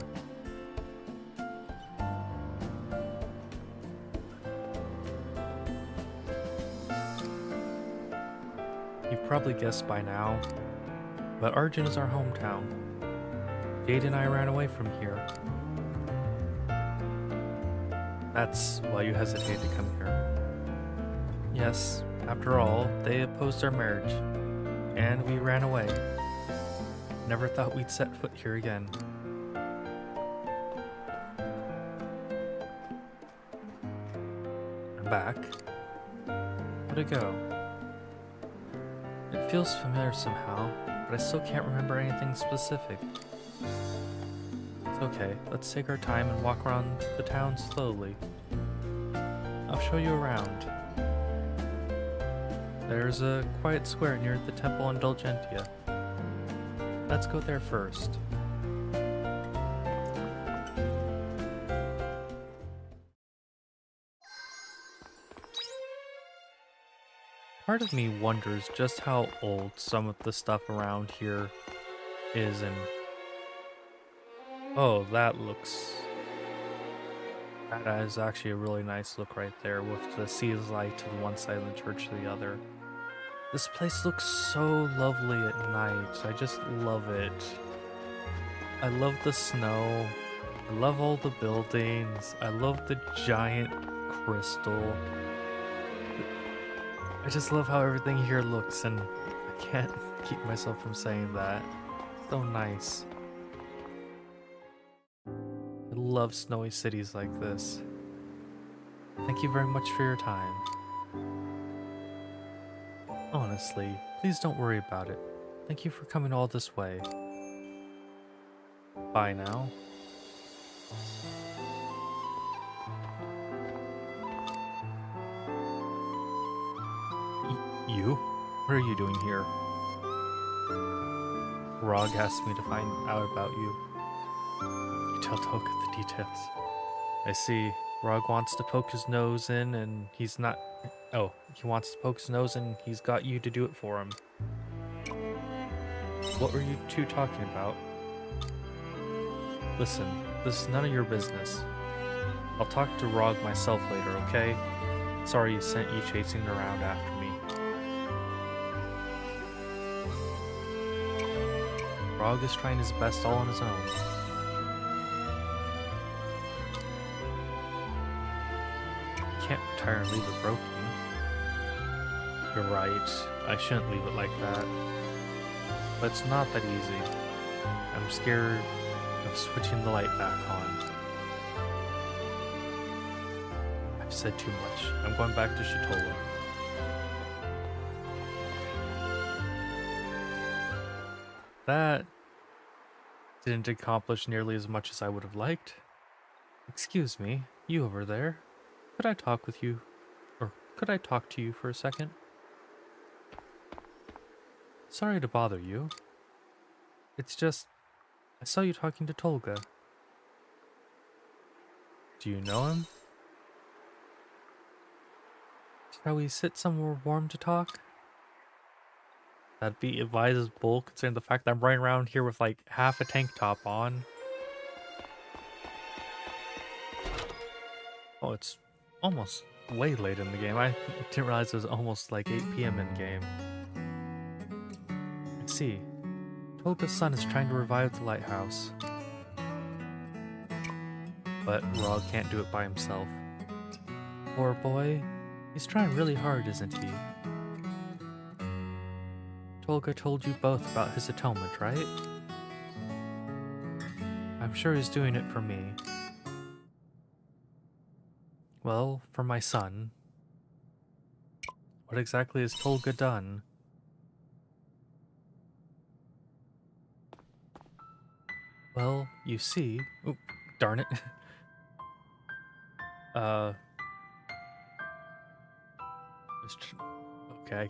You've probably guessed by now, but Arjun is our hometown. Jade and I ran away from here. That's why you hesitated to come here. Yes, after all, they opposed our marriage, and we ran away. Never thought we'd set foot here again. I'm back. Where'd it go? It feels familiar somehow, but I still can't remember anything specific. It's okay, let's take our time and walk around the town slowly. I'll show you around. There's a quiet square near the Temple Indulgentia. Let's go there first. Part of me wonders just how old some of the stuff around here is, and oh, that is actually a really nice look right there, with the sea's light to the one side and the church to the other. This place looks so lovely at night. I just love it. I love the snow. I love all the buildings. I love the giant crystal. I just love how everything here looks, and I can't keep myself from saying that. So nice. I love snowy cities like this. Thank you very much for your time. Honestly, please don't worry about it. Thank you for coming all this way. Bye now. You? What are you doing here? Rog asked me to find out about you. You tell Toka the details. I see. Rog wants to poke his nose in, and he's not... Oh, he wants to poke his nose in, and he's got you to do it for him. What were you two talking about? Listen, this is none of your business. I'll talk to Rog myself later, okay? Sorry he sent you chasing around after me. Rog is trying his best all on his own. Can't retire and leave it broken. You're right, I shouldn't leave it like that. But it's not that easy. I'm scared of switching the light back on. I've said too much. I'm going back to Shatola. That didn't accomplish nearly as much as I would have liked. Excuse me, you over there. Could I talk with you? Or could I talk to you for a second? Sorry to bother you. It's just, I saw you talking to Tolga. Do you know him? Shall we sit somewhere warm to talk? That'd be advisable considering the fact that I'm running around here with like half a tank top on. Oh, it's almost way late in the game. I didn't realize it was almost like 8 p.m. in game. I see. Toga's son is trying to revive the lighthouse. But Rog can't do it by himself. Poor boy. He's trying really hard, isn't he? Tolga told you both about his atonement, right? I'm sure he's doing it for me. Well, for my son. What exactly has Tolga done? Well, you see... Oh, darn it. uh... Okay.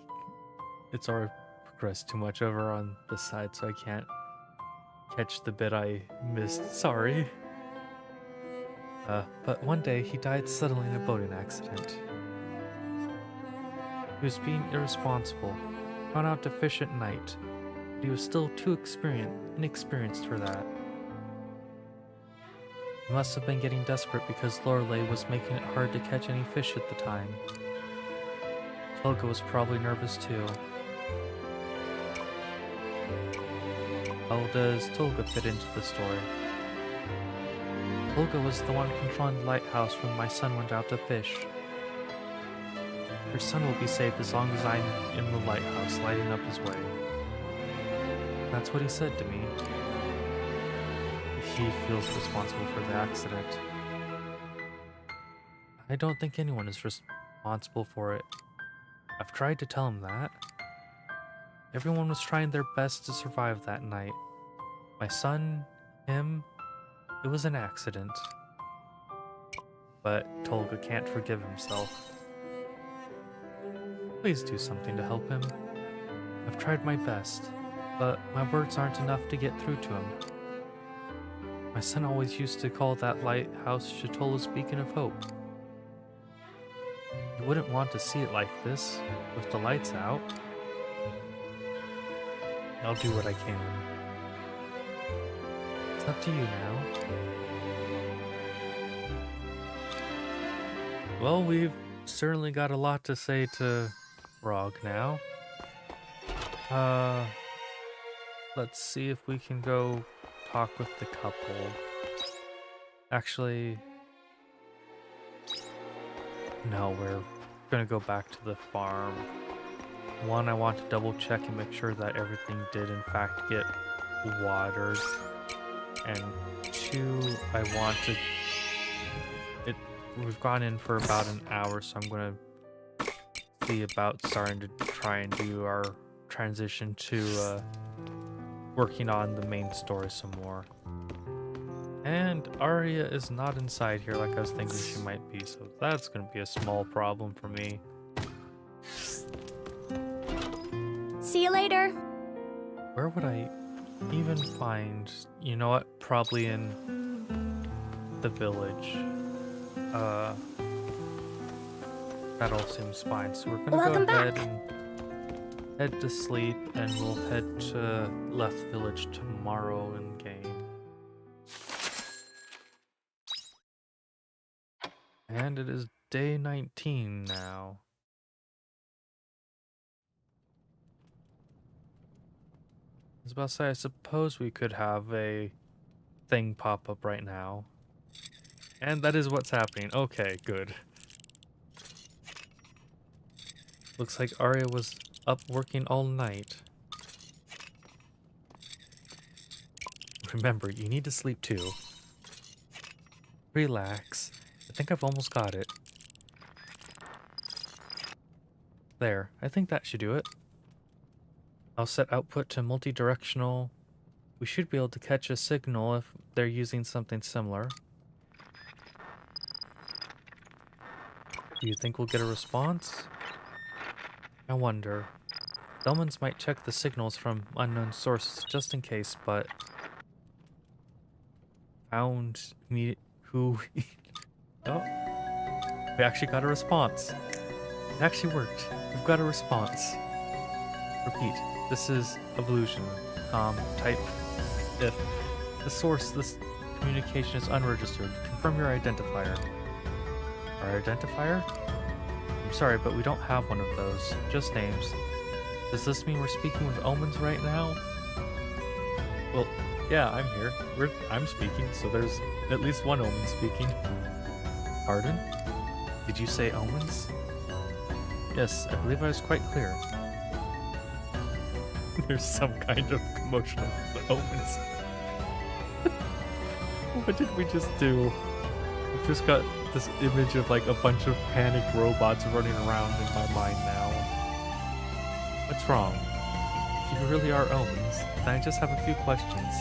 It's already progressed too much over on this side, so I can't catch the bit I missed. Sorry. But one day he died suddenly in a boating accident. He was being irresponsible, gone out to fish at night, but he was still too inexperienced for that. He must have been getting desperate because Lorelei was making it hard to catch any fish at the time. Tolga was probably nervous too. How does Tolga fit into the story? Tolga was the one controlling the lighthouse when my son went out to fish. Your son will be safe as long as I'm in the lighthouse lighting up his way. That's what he said to me. He feels responsible for the accident. I don't think anyone is responsible for it. I've tried to tell him that. Everyone was trying their best to survive that night. My son, him, it was an accident. But Tolga can't forgive himself. Please do something to help him. I've tried my best, but my words aren't enough to get through to him. My son always used to call that lighthouse Shatola's beacon of hope. You wouldn't want to see it like this, with the lights out. I'll do what I can. It's up to you now. Well, we've certainly got a lot to say to Rog now. Let's see if we can go talk with the couple. Actually, no, we're gonna go back to the farm. One, I want to double check and make sure that everything did in fact get watered. And two, I want to... We've gone in for about an hour, so I'm gonna see about starting to try and do our transition to working on the main story some more. And Arya is not inside here like I was thinking she might be, so that's gonna be a small problem for me. See you later. Where would I even find... You know what? Probably in the village. That all seems fine. So we're gonna Welcome go ahead back. and head to sleep, and we'll head to Left Village tomorrow in game. And it is day 19 now. I was about to say, I suppose we could have a thing pop up right now. And that is what's happening. Okay, good. Looks like Arya was up working all night. Remember, you need to sleep too. Relax. I think I've almost got it. There, I think that should do it. I'll set output to multi-directional. We should be able to catch a signal if they're using something similar. Do you think we'll get a response? I wonder. Delmans might check the signals from unknown sources just in case, but... Found me... Who... Oh. We actually got a response. It actually worked. We've got a response. Repeat. This is evolution. Type if. The source this communication is unregistered. Confirm your identifier. Our identifier? I'm sorry, but we don't have one of those. Just names. Does this mean we're speaking with omens right now? Well, yeah, I'm here. I'm speaking, so there's at least one omen speaking. Pardon? Did you say omens? Yes, I believe I was quite clear. There's some kind of commotion of the omens. What did we just do? We just got this image of like a bunch of panicked robots running around in my mind now. What's wrong? If you really are omens, then I just have a few questions.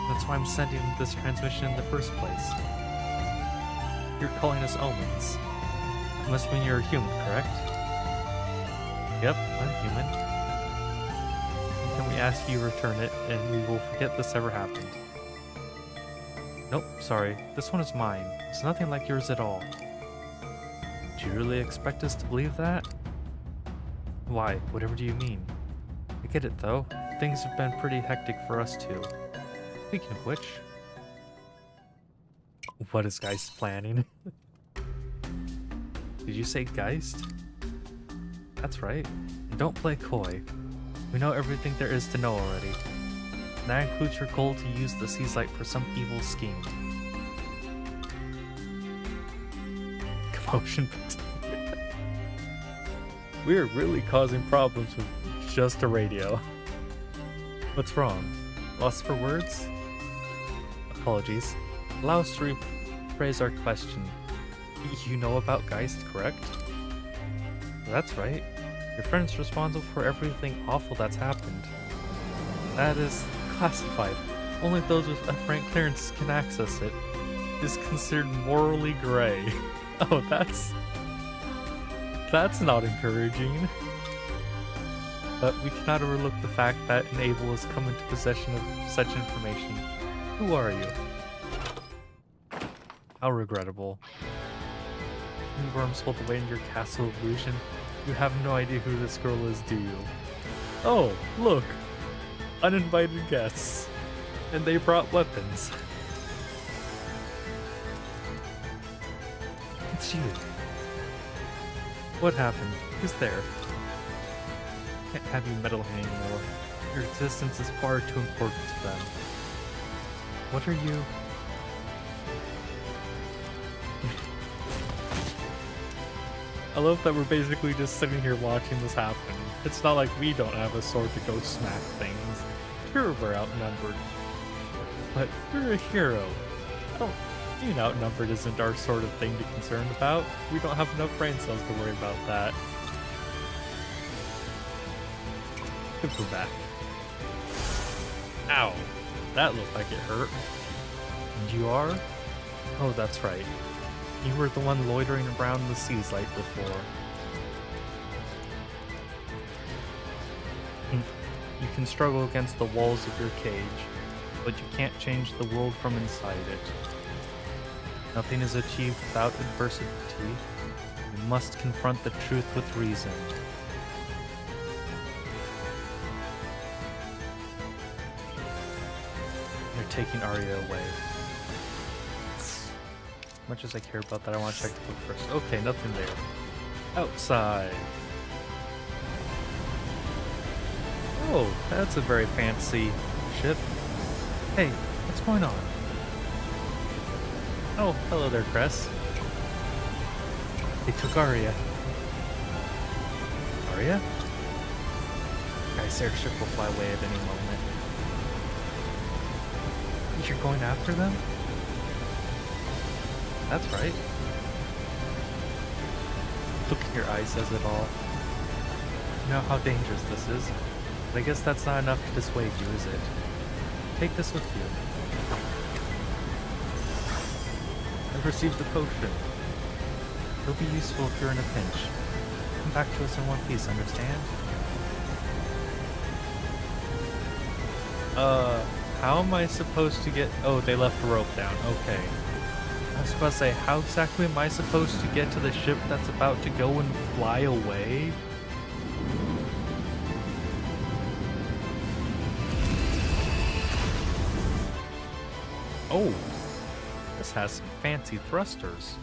That's why I'm sending this transmission in the first place. You're calling us omens. It must mean you're a human, correct? Yep, I'm human. Can we ask you return it, and we will forget this ever happened? Nope, sorry. This one is mine. It's nothing like yours at all. Do you really expect us to believe that? Why? Whatever do you mean? I get it, though. Things have been pretty hectic for us, too. Speaking of which... What is Geist planning? Did you say Geist? That's right. And don't play coy. We know everything there is to know already. And that includes your goal to use the Sea's Light for some evil scheme. Commotion. We're really causing problems with just a radio. What's wrong? Lost for words? Apologies. Allow us to rephrase our question. You know about Geist, correct? That's right. Your friend's responsible for everything awful that's happened. That is classified. Only those with a frank clearance can access it. It is considered morally gray. Oh, that's not encouraging. But we cannot overlook the fact that an Able has come into possession of such information. Who are you? How regrettable. You worms hold away in your castle of illusion. You have no idea who this girl is, do you? Oh, look! Uninvited guests. And they brought weapons. It's you. What happened? Who's there? Can't have you meddling anymore. Your existence is far too important to them. What are you? I love that we're basically just sitting here watching this happen. It's not like we don't have a sword to go smack things. Sure, we're outnumbered. But you're a hero. Being outnumbered isn't our sort of thing to be concerned about. We don't have enough brain cells to worry about that. We're back. Ow. That looked like it hurt. And you are? Oh, that's right. You were the one loitering around the Sea's Light before. You can struggle against the walls of your cage, but you can't change the world from inside it. Nothing is achieved without adversity. You must confront the truth with reason. You're taking Arya away. As much as I care about that, I want to check the book first. Okay, nothing there. Outside. Oh, that's a very fancy ship. Hey, what's going on? Oh, hello there, Cress. They took Arya. Arya? Guy's airship will fly away at any moment. You're going after them? That's right. Look in your eyes, says it all. You know how dangerous this is, but I guess that's not enough to dissuade you, is it? Take this with you. I've received the potion. It'll be useful if you're in a pinch. Come back to us in one piece, understand? How am I supposed to get... Oh, they left the rope down. Okay. I was about to say, how exactly am I supposed to get to the ship that's about to go and fly away? Oh, this has some fancy thrusters.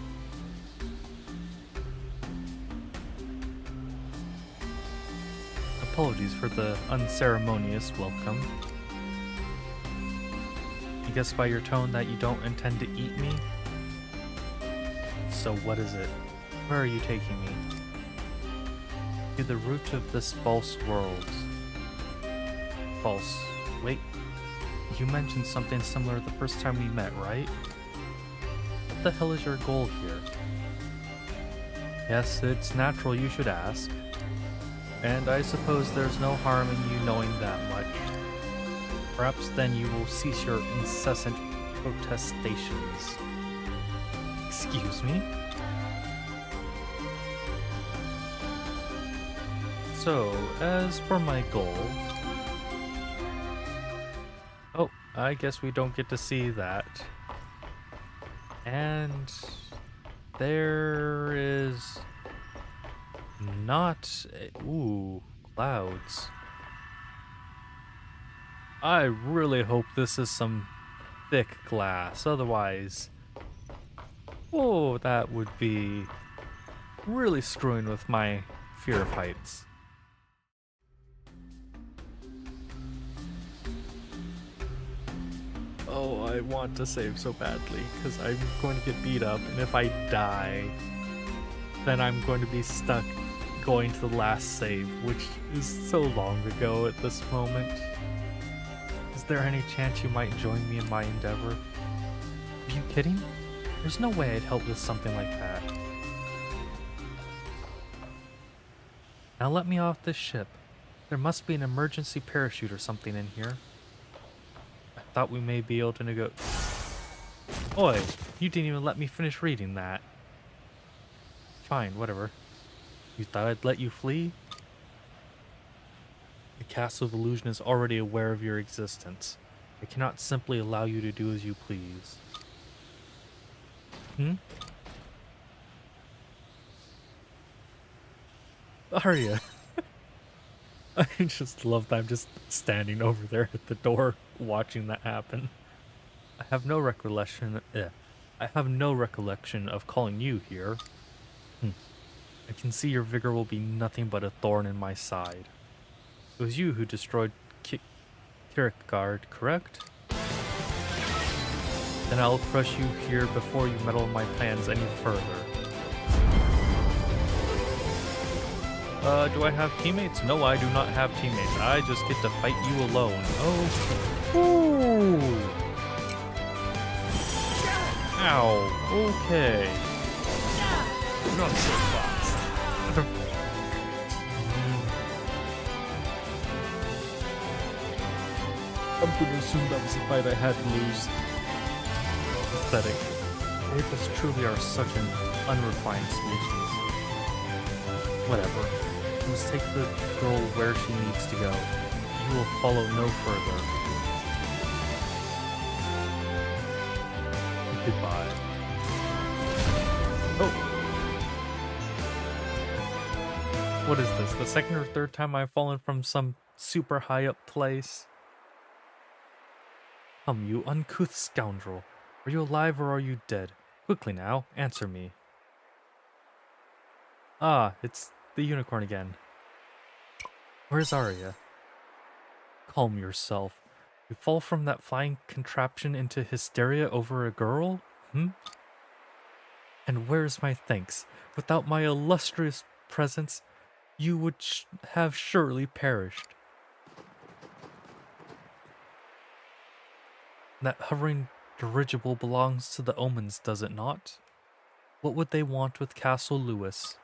Apologies for the unceremonious welcome. You guess by your tone that you don't intend to eat me? So what is it? Where are you taking me? To the root of this false world. False. Wait. You mentioned something similar the first time we met, right? What the hell is your goal here? Yes, it's natural you should ask. And I suppose there's no harm in you knowing that much. Perhaps then you will cease your incessant protestations. Excuse me? So, as for my goal... Oh, I guess we don't get to see that. And... there is... not... ooh, clouds. I really hope this is some thick glass, otherwise... oh, that would be really screwing with my fear of heights. Oh, I want to save so badly, because I'm going to get beat up, and if I die, then I'm going to be stuck going to the last save, which is so long ago at this moment. Is there any chance you might join me in my endeavor? Are you kidding? There's no way I'd help with something like that. Now let me off this ship. There must be an emergency parachute or something in here. I thought we may be able to negotiate. Oi, you didn't even let me finish reading that. Fine, whatever. You thought I'd let you flee? The Castle of Illusion is already aware of your existence. I cannot simply allow you to do as you please. Arya. I just love that I'm just standing over there at the door watching that happen. I have no recollection of calling you here. I can see your vigor will be nothing but a thorn in my side. It was you who destroyed Kierkegaard, correct? Then I'll crush you here before you meddle in my plans any further. Do I have teammates? No, I do not have teammates. I just get to fight you alone. Oh. Ooh. Ow. Okay. Not so fast. I'm gonna assume that was the fight I had to lose. Pathetic. Apes truly are such an unrefined species. Whatever. You must take the girl where she needs to go. You will follow no further. Goodbye. Oh! What is this? The second or third time I've fallen from some super high up place? Come, you uncouth scoundrel. Are you alive or are you dead? Quickly now, answer me. Ah, it's the unicorn again. Where's Arya? Calm yourself. You fall from that flying contraption into hysteria over a girl? And where's my thanks? Without my illustrious presence, you would have surely perished. That hovering dirigible belongs to the Omens, does it not? What would they want with Castle Lewis?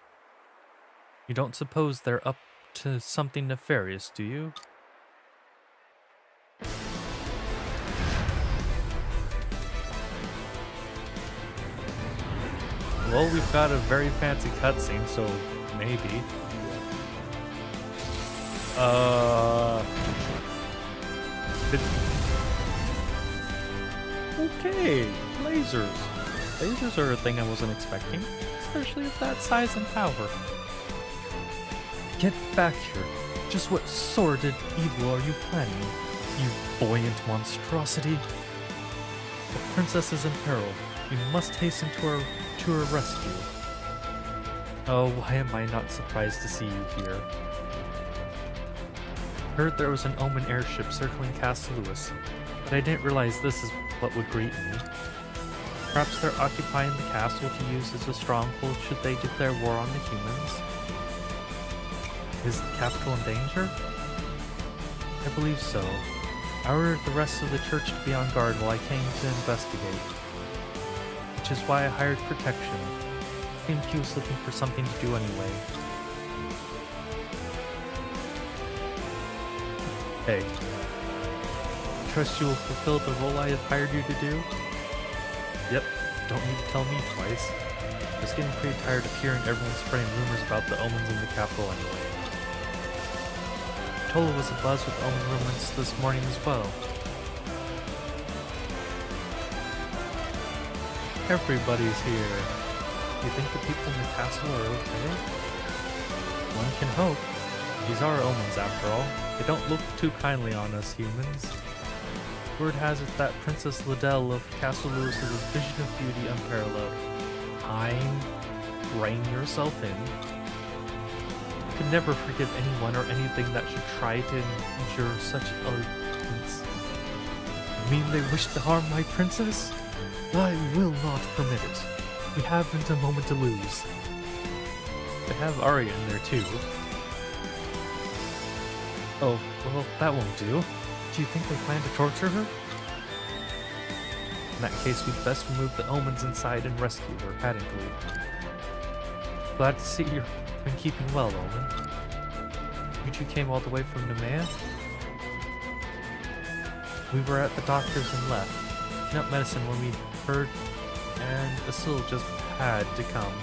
You don't suppose they're up to something nefarious, do you? Well, we've got a very fancy cutscene, so maybe. Okay, lasers. Lasers are a thing I wasn't expecting, especially of that size and power. Get back here. Just what sordid evil are you planning, you buoyant monstrosity? The princess is in peril. We must hasten to her rescue. Oh, why am I not surprised to see you here? Heard there was an Omen airship circling Castle Lewis, but I didn't realize this is what would greet me. Perhaps they're occupying the castle to use as a stronghold should they declare war on the humans. Is the capital in danger? I believe so. I ordered the rest of the church to be on guard while I came to investigate, which is why I hired protection. Seemed he was looking for something to do anyway. Hey, trust you will fulfill the role I have hired you to do? Yep, don't need to tell me twice. I was getting pretty tired of hearing everyone spreading rumors about the omens in the capital anyway. Tola was abuzz with omen rumors this morning as well. Everybody's here. You think the people in the castle are okay? One can hope. These are omens after all. They don't look too kindly on us humans. Word has it that Princess Liddell of Castle Lewis is a vision of beauty unparalleled. Rein yourself in. You could never forgive anyone or anything that should try to injure such elegance. You mean they wish to harm my princess? I will not permit it. We haven't a moment to lose. They have Arya in there too. Oh, well, that won't do. Do you think they plan to torture her? In that case, we'd best remove the omens inside and rescue her, hadn't we? Glad to see you've been keeping well, Omen. You two came all the way from Nemea? We were at the doctor's and left. Picking up medicine when we heard, and Asil just had to come.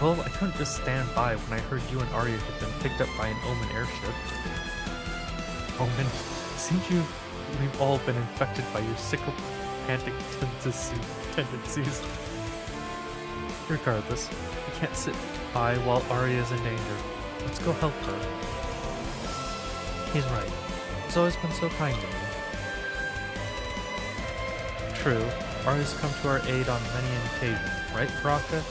Well, I couldn't just stand by when I heard you and Arya had been picked up by an Omen airship. Omen, it seems we've all been infected by your sycophantic tendencies. Regardless, we can't sit by while Arya is in danger. Let's go help her. He's right. He's always been so kind to me. True, Arya's come to our aid on many an occasion, right, Baraka?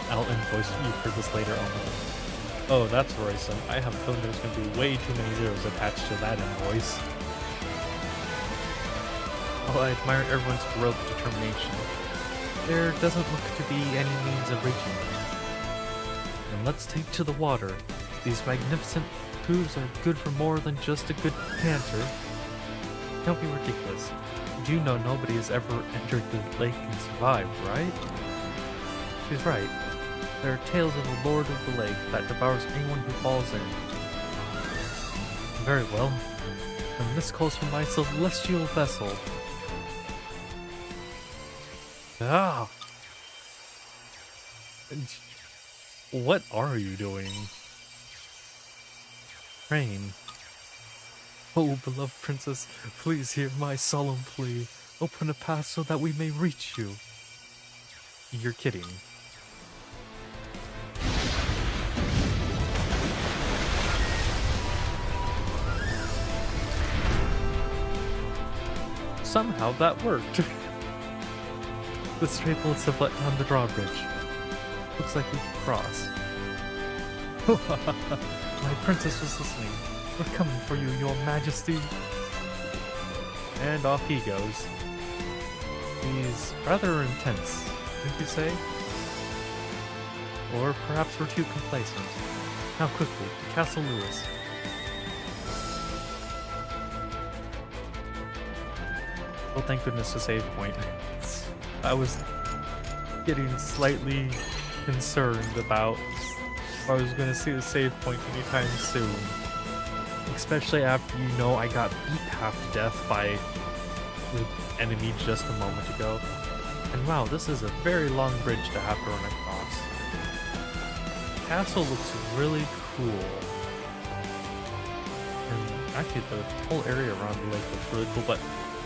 I'll invoice you for this later, Omen. Oh, that's worrisome. I have a feeling there's going to be way too many zeros attached to that invoice. While I admire everyone's heroic determination, there doesn't look to be any means of reaching them. And let's take to the water. These magnificent hooves are good for more than just a good canter. Don't be ridiculous. You do know nobody has ever entered the lake and survived, right? She's right. There are tales of a lord of the lake that devours anyone who falls in. Very well. And this calls for my celestial vessel. Ah! What are you doing? Rain. Oh, beloved princess, please hear my solemn plea. Open a path so that we may reach you. You're kidding. Somehow that worked. The stray bullets have let down the drawbridge. Looks like we can cross. My princess was listening. We're coming for you, your majesty. And off he goes. He's rather intense, wouldn't you say? Or perhaps we're too complacent. Now quickly, to Castle Lewis. Well, thank goodness, a save point. I was getting slightly concerned about if I was going to see the save point anytime soon. Especially after I got beat half to death by the enemy just a moment ago. And wow, this is a very long bridge to have to run across. The castle looks really cool. And actually the whole area around the lake looks really cool, but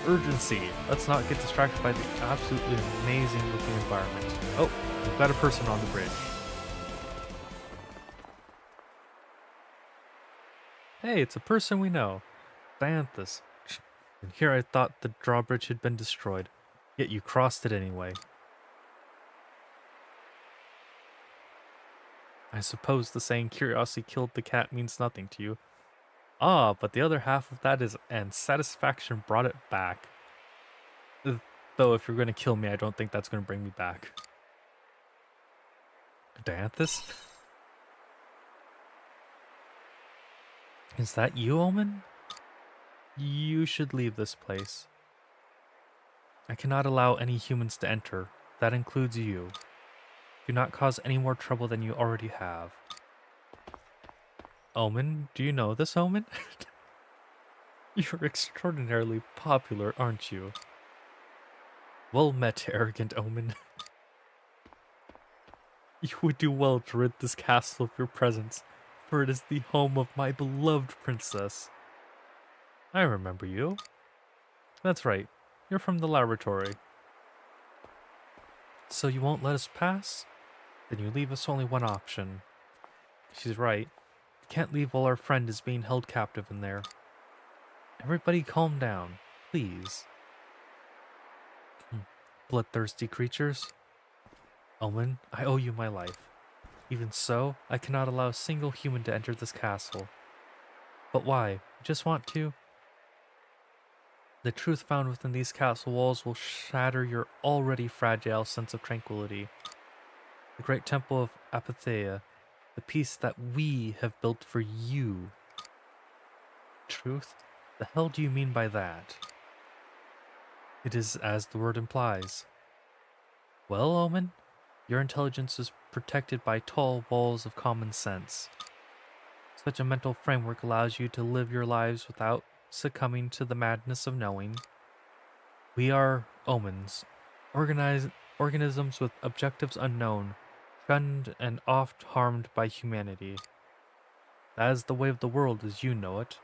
urgency. Let's not get distracted by the absolutely amazing looking environment. Oh, we've got a person on the bridge. Hey, it's a person we know. Dianthus. And here I thought the drawbridge had been destroyed, yet you crossed it anyway. I suppose the saying curiosity killed the cat means nothing to you. Ah, but the other half of that is, and satisfaction brought it back. Though if you're going to kill me, I don't think that's going to bring me back. Dianthus? Is that you, Omen? You should leave this place. I cannot allow any humans to enter. That includes you. Do not cause any more trouble than you already have. Omen? Do you know this, Omen? You're extraordinarily popular, aren't you? Well met, arrogant Omen. You would do well to rid this castle of your presence, for it is the home of my beloved princess. I remember you. That's right, you're from the laboratory. So you won't let us pass? Then you leave us only one option. She's right. We can't leave while our friend is being held captive in there. Everybody calm down, please. Bloodthirsty creatures. Omen, I owe you my life. Even so, I cannot allow a single human to enter this castle. But why? You just want to? The truth found within these castle walls will shatter your already fragile sense of tranquility. The great temple of Apatheia, the peace that we have built for you. Truth? The hell do you mean by that? It is as the word implies. Well, Omen, your intelligence is protected by tall walls of common sense. Such a mental framework allows you to live your lives without succumbing to the madness of knowing. We are omens, organisms with objectives unknown, shunned and oft harmed by humanity. That is the way of the world as you know it,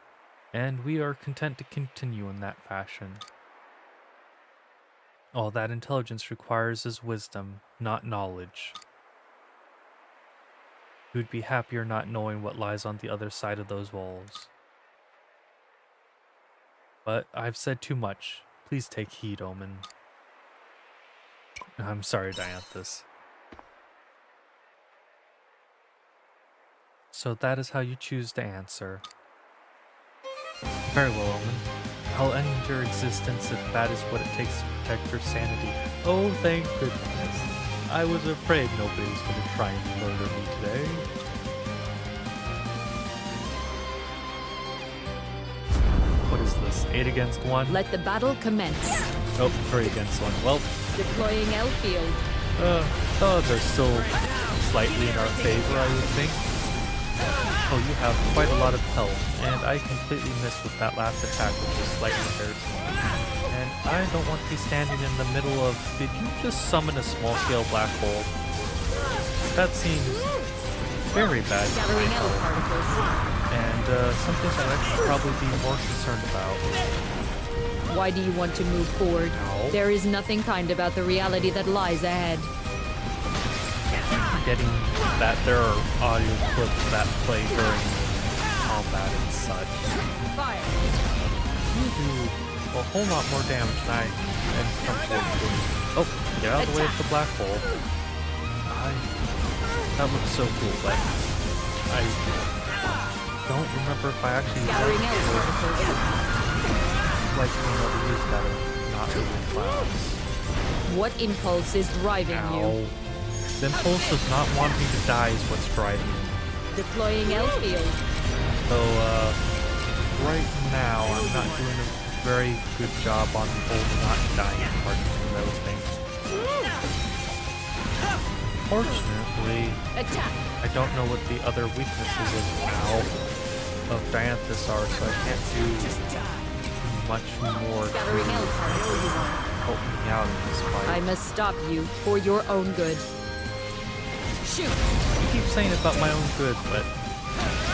and we are content to continue in that fashion. All that intelligence requires is wisdom, not knowledge. You would be happier not knowing what lies on the other side of those walls. But I've said too much. Please take heed, Omen. I'm sorry, Dianthus. So that is how you choose to answer. Very well, Omen. I'll end your existence if that is what it takes to protect your sanity. Oh, thank goodness. I was afraid nobody was going to try and murder me today. What is this? 8 against 1? Let the battle commence. Oh, 3 against 1. Well, Deploying Elfield. odds are still slightly in our favor, I would think. Oh, you have quite a lot of health, and I completely missed with that last attack, which was slightly hurt. And I don't want to be standing in the middle of... Did you just summon a small-scale black hole? That seems very bad to my Gathering L health, particles. and something that I should probably be more concerned about. Why do you want to move forward? Ow. There is nothing kind about the reality that lies ahead. Getting that there are audio clips that play during combat and such. Fire! You do a whole lot more damage than I am comfortable doing. Oh, get out of the way of the black hole. That looks so cool, but I don't remember if I actually Gathering L particles. like being able to use that or not using clouds. What impulse is driving you? Ow. The impulse of not wanting to die is what's driving me. Deploying Elfield. So, right now, I'm not doing a very good job on the whole not dying part of those things. Fortunately, Attack! I don't know what the other weaknesses of Dianthus are, so I can't do much more to Gathering L particles. help me out in this fight. I must stop you for your own good. Shoot! I keep saying about my own good, but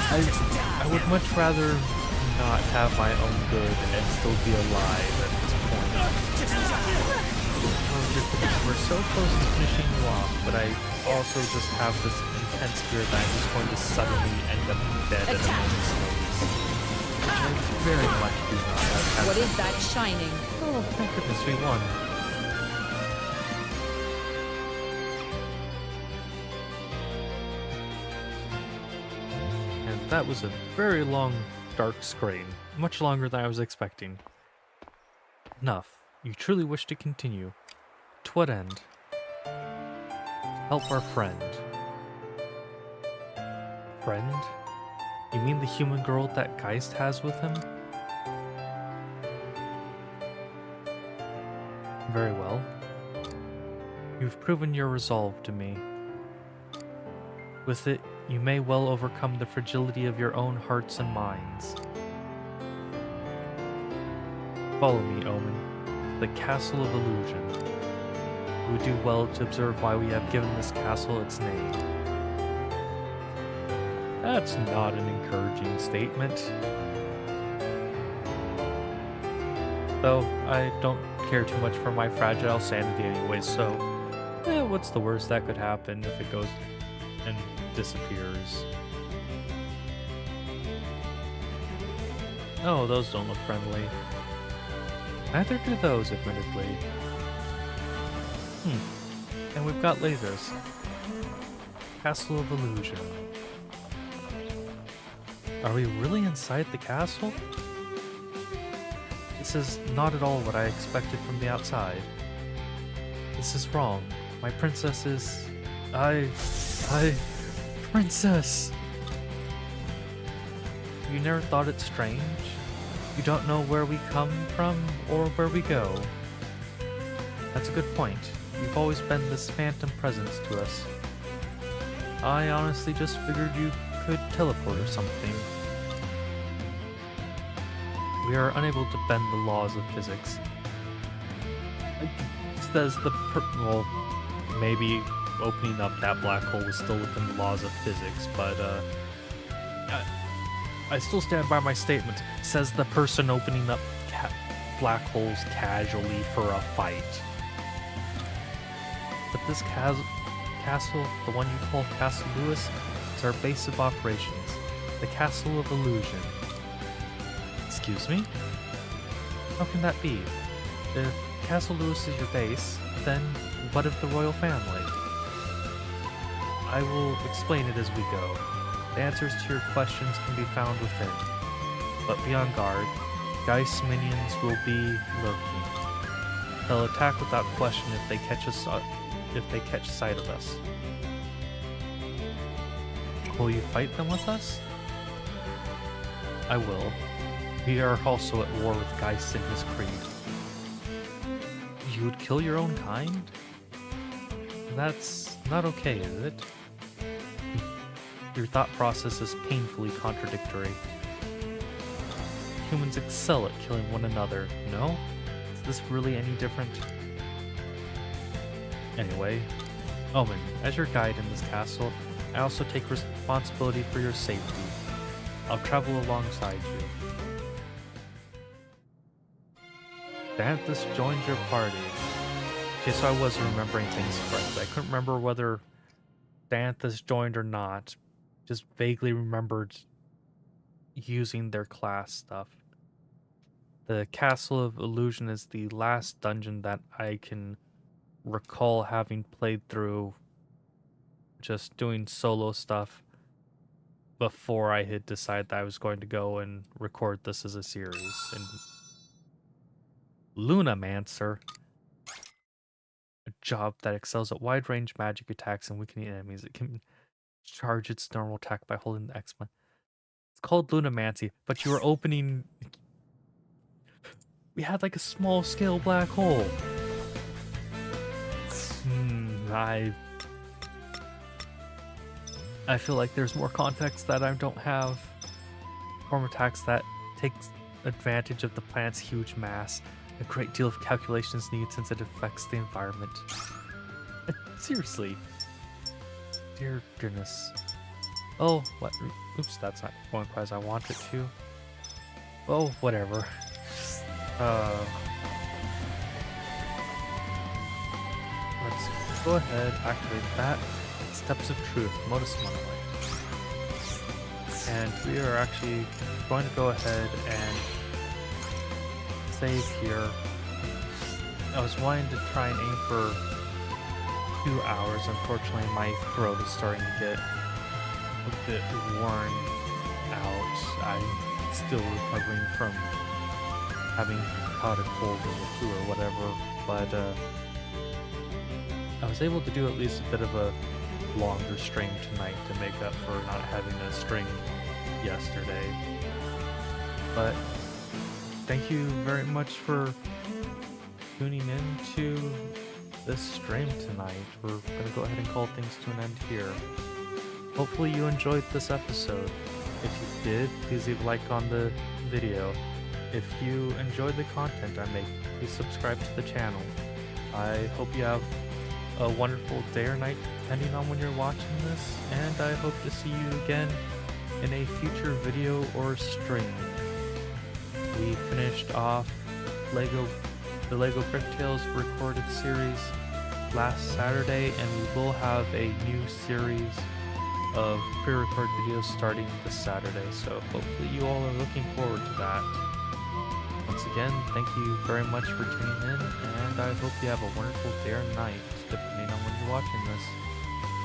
I would much rather not have my own good and still be alive at this point. We're so close to finishing you off, but I also just have this intense fear that I'm just going to suddenly end up dead at a moment's notice. I very much do not have. What is that shining? Oh, thank goodness we won. And that was a very long, dark screen. Much longer than I was expecting. Enough. You truly wish to continue. To what end? Help our friend. Friend? You mean the human girl that Geist has with him? Very well. You've proven your resolve to me. With it, you may well overcome the fragility of your own hearts and minds. Follow me, Omen. The Castle of Illusion. You would do well to observe why we have given this castle its name. That's not an encouraging statement. Though, I don't care too much for my fragile sanity anyway, so what's the worst that could happen if it goes and disappears? Oh, those don't look friendly. Neither do those, admittedly. And we've got lasers. Castle of Illusion. Are we really inside the castle? This is not at all what I expected from the outside. This is wrong. My princess is... Princess! You never thought it strange? You don't know where we come from or where we go. That's a good point. You've always been this phantom presence to us. I honestly just figured you could teleport or something. We are unable to bend the laws of physics. Says the well, maybe opening up that black hole was still within the laws of physics, but I still stand by my statement. Says the person opening up black holes casually for a fight. But this castle, the one you call Castle Lewis, is our base of operations. The Castle of Illusion. Excuse me? How can that be? If Castle Lewis is your base, then what of the royal family? I will explain it as we go. The answers to your questions can be found within. But be on guard. Geist's minions will be lurking. They'll attack without question if they catch sight of us. Will you fight them with us? I will. We are also at war with Geist and his creed. You would kill your own kind? That's not okay, is it? Your thought process is painfully contradictory. Humans excel at killing one another, no? Is this really any different? Anyway, Omen, as your guide in this castle, I also take responsibility for your safety. I'll travel alongside you. Danthus joined your party. Okay, so I was remembering things correctly. I couldn't remember whether Danthus joined or not. Just vaguely remembered using their class stuff. The Castle of Illusion is the last dungeon that I can recall having played through, just doing solo stuff before I had decided that I was going to go and record this as a series. And Lunamancer, a job that excels at wide-range magic attacks and weakening enemies. It can charge its normal attack by holding the X button. It's called Lunamancy, but you were opening... We had like a small-scale black hole. I feel like there's more context that I don't have. Form attacks that takes advantage of the planet's huge mass. A great deal of calculations needed since it affects the environment. Seriously. Dear goodness. Oh, what? Oops, that's not going quite as I want it to. Oh, whatever. let's go ahead, activate that. Steps of Truth, Modus Monoway. And we are actually going to go ahead and save here. I was wanting to try and aim for 2 hours. Unfortunately, my throat is starting to get a bit worn out. I'm still recovering from having caught a cold or the flu or whatever, but I was able to do at least a bit of a longer stream tonight to make up for not having a stream yesterday. But thank you very much for tuning in to this stream tonight. We're gonna go ahead and call things to an end here. Hopefully you enjoyed this episode. If you did, please leave a like on the video. If you enjoyed the content I make, please subscribe to the channel. I hope you have a wonderful day or night, depending on when you're watching this, and I hope to see you again in a future video or stream. We finished off the Lego Brick Tales recorded series last Saturday, and we will have a new series of pre-recorded videos starting this Saturday, so hopefully you all are looking forward to that. Once again, thank you very much for tuning in, and I hope you have a wonderful day or night, depending on when you're watching this.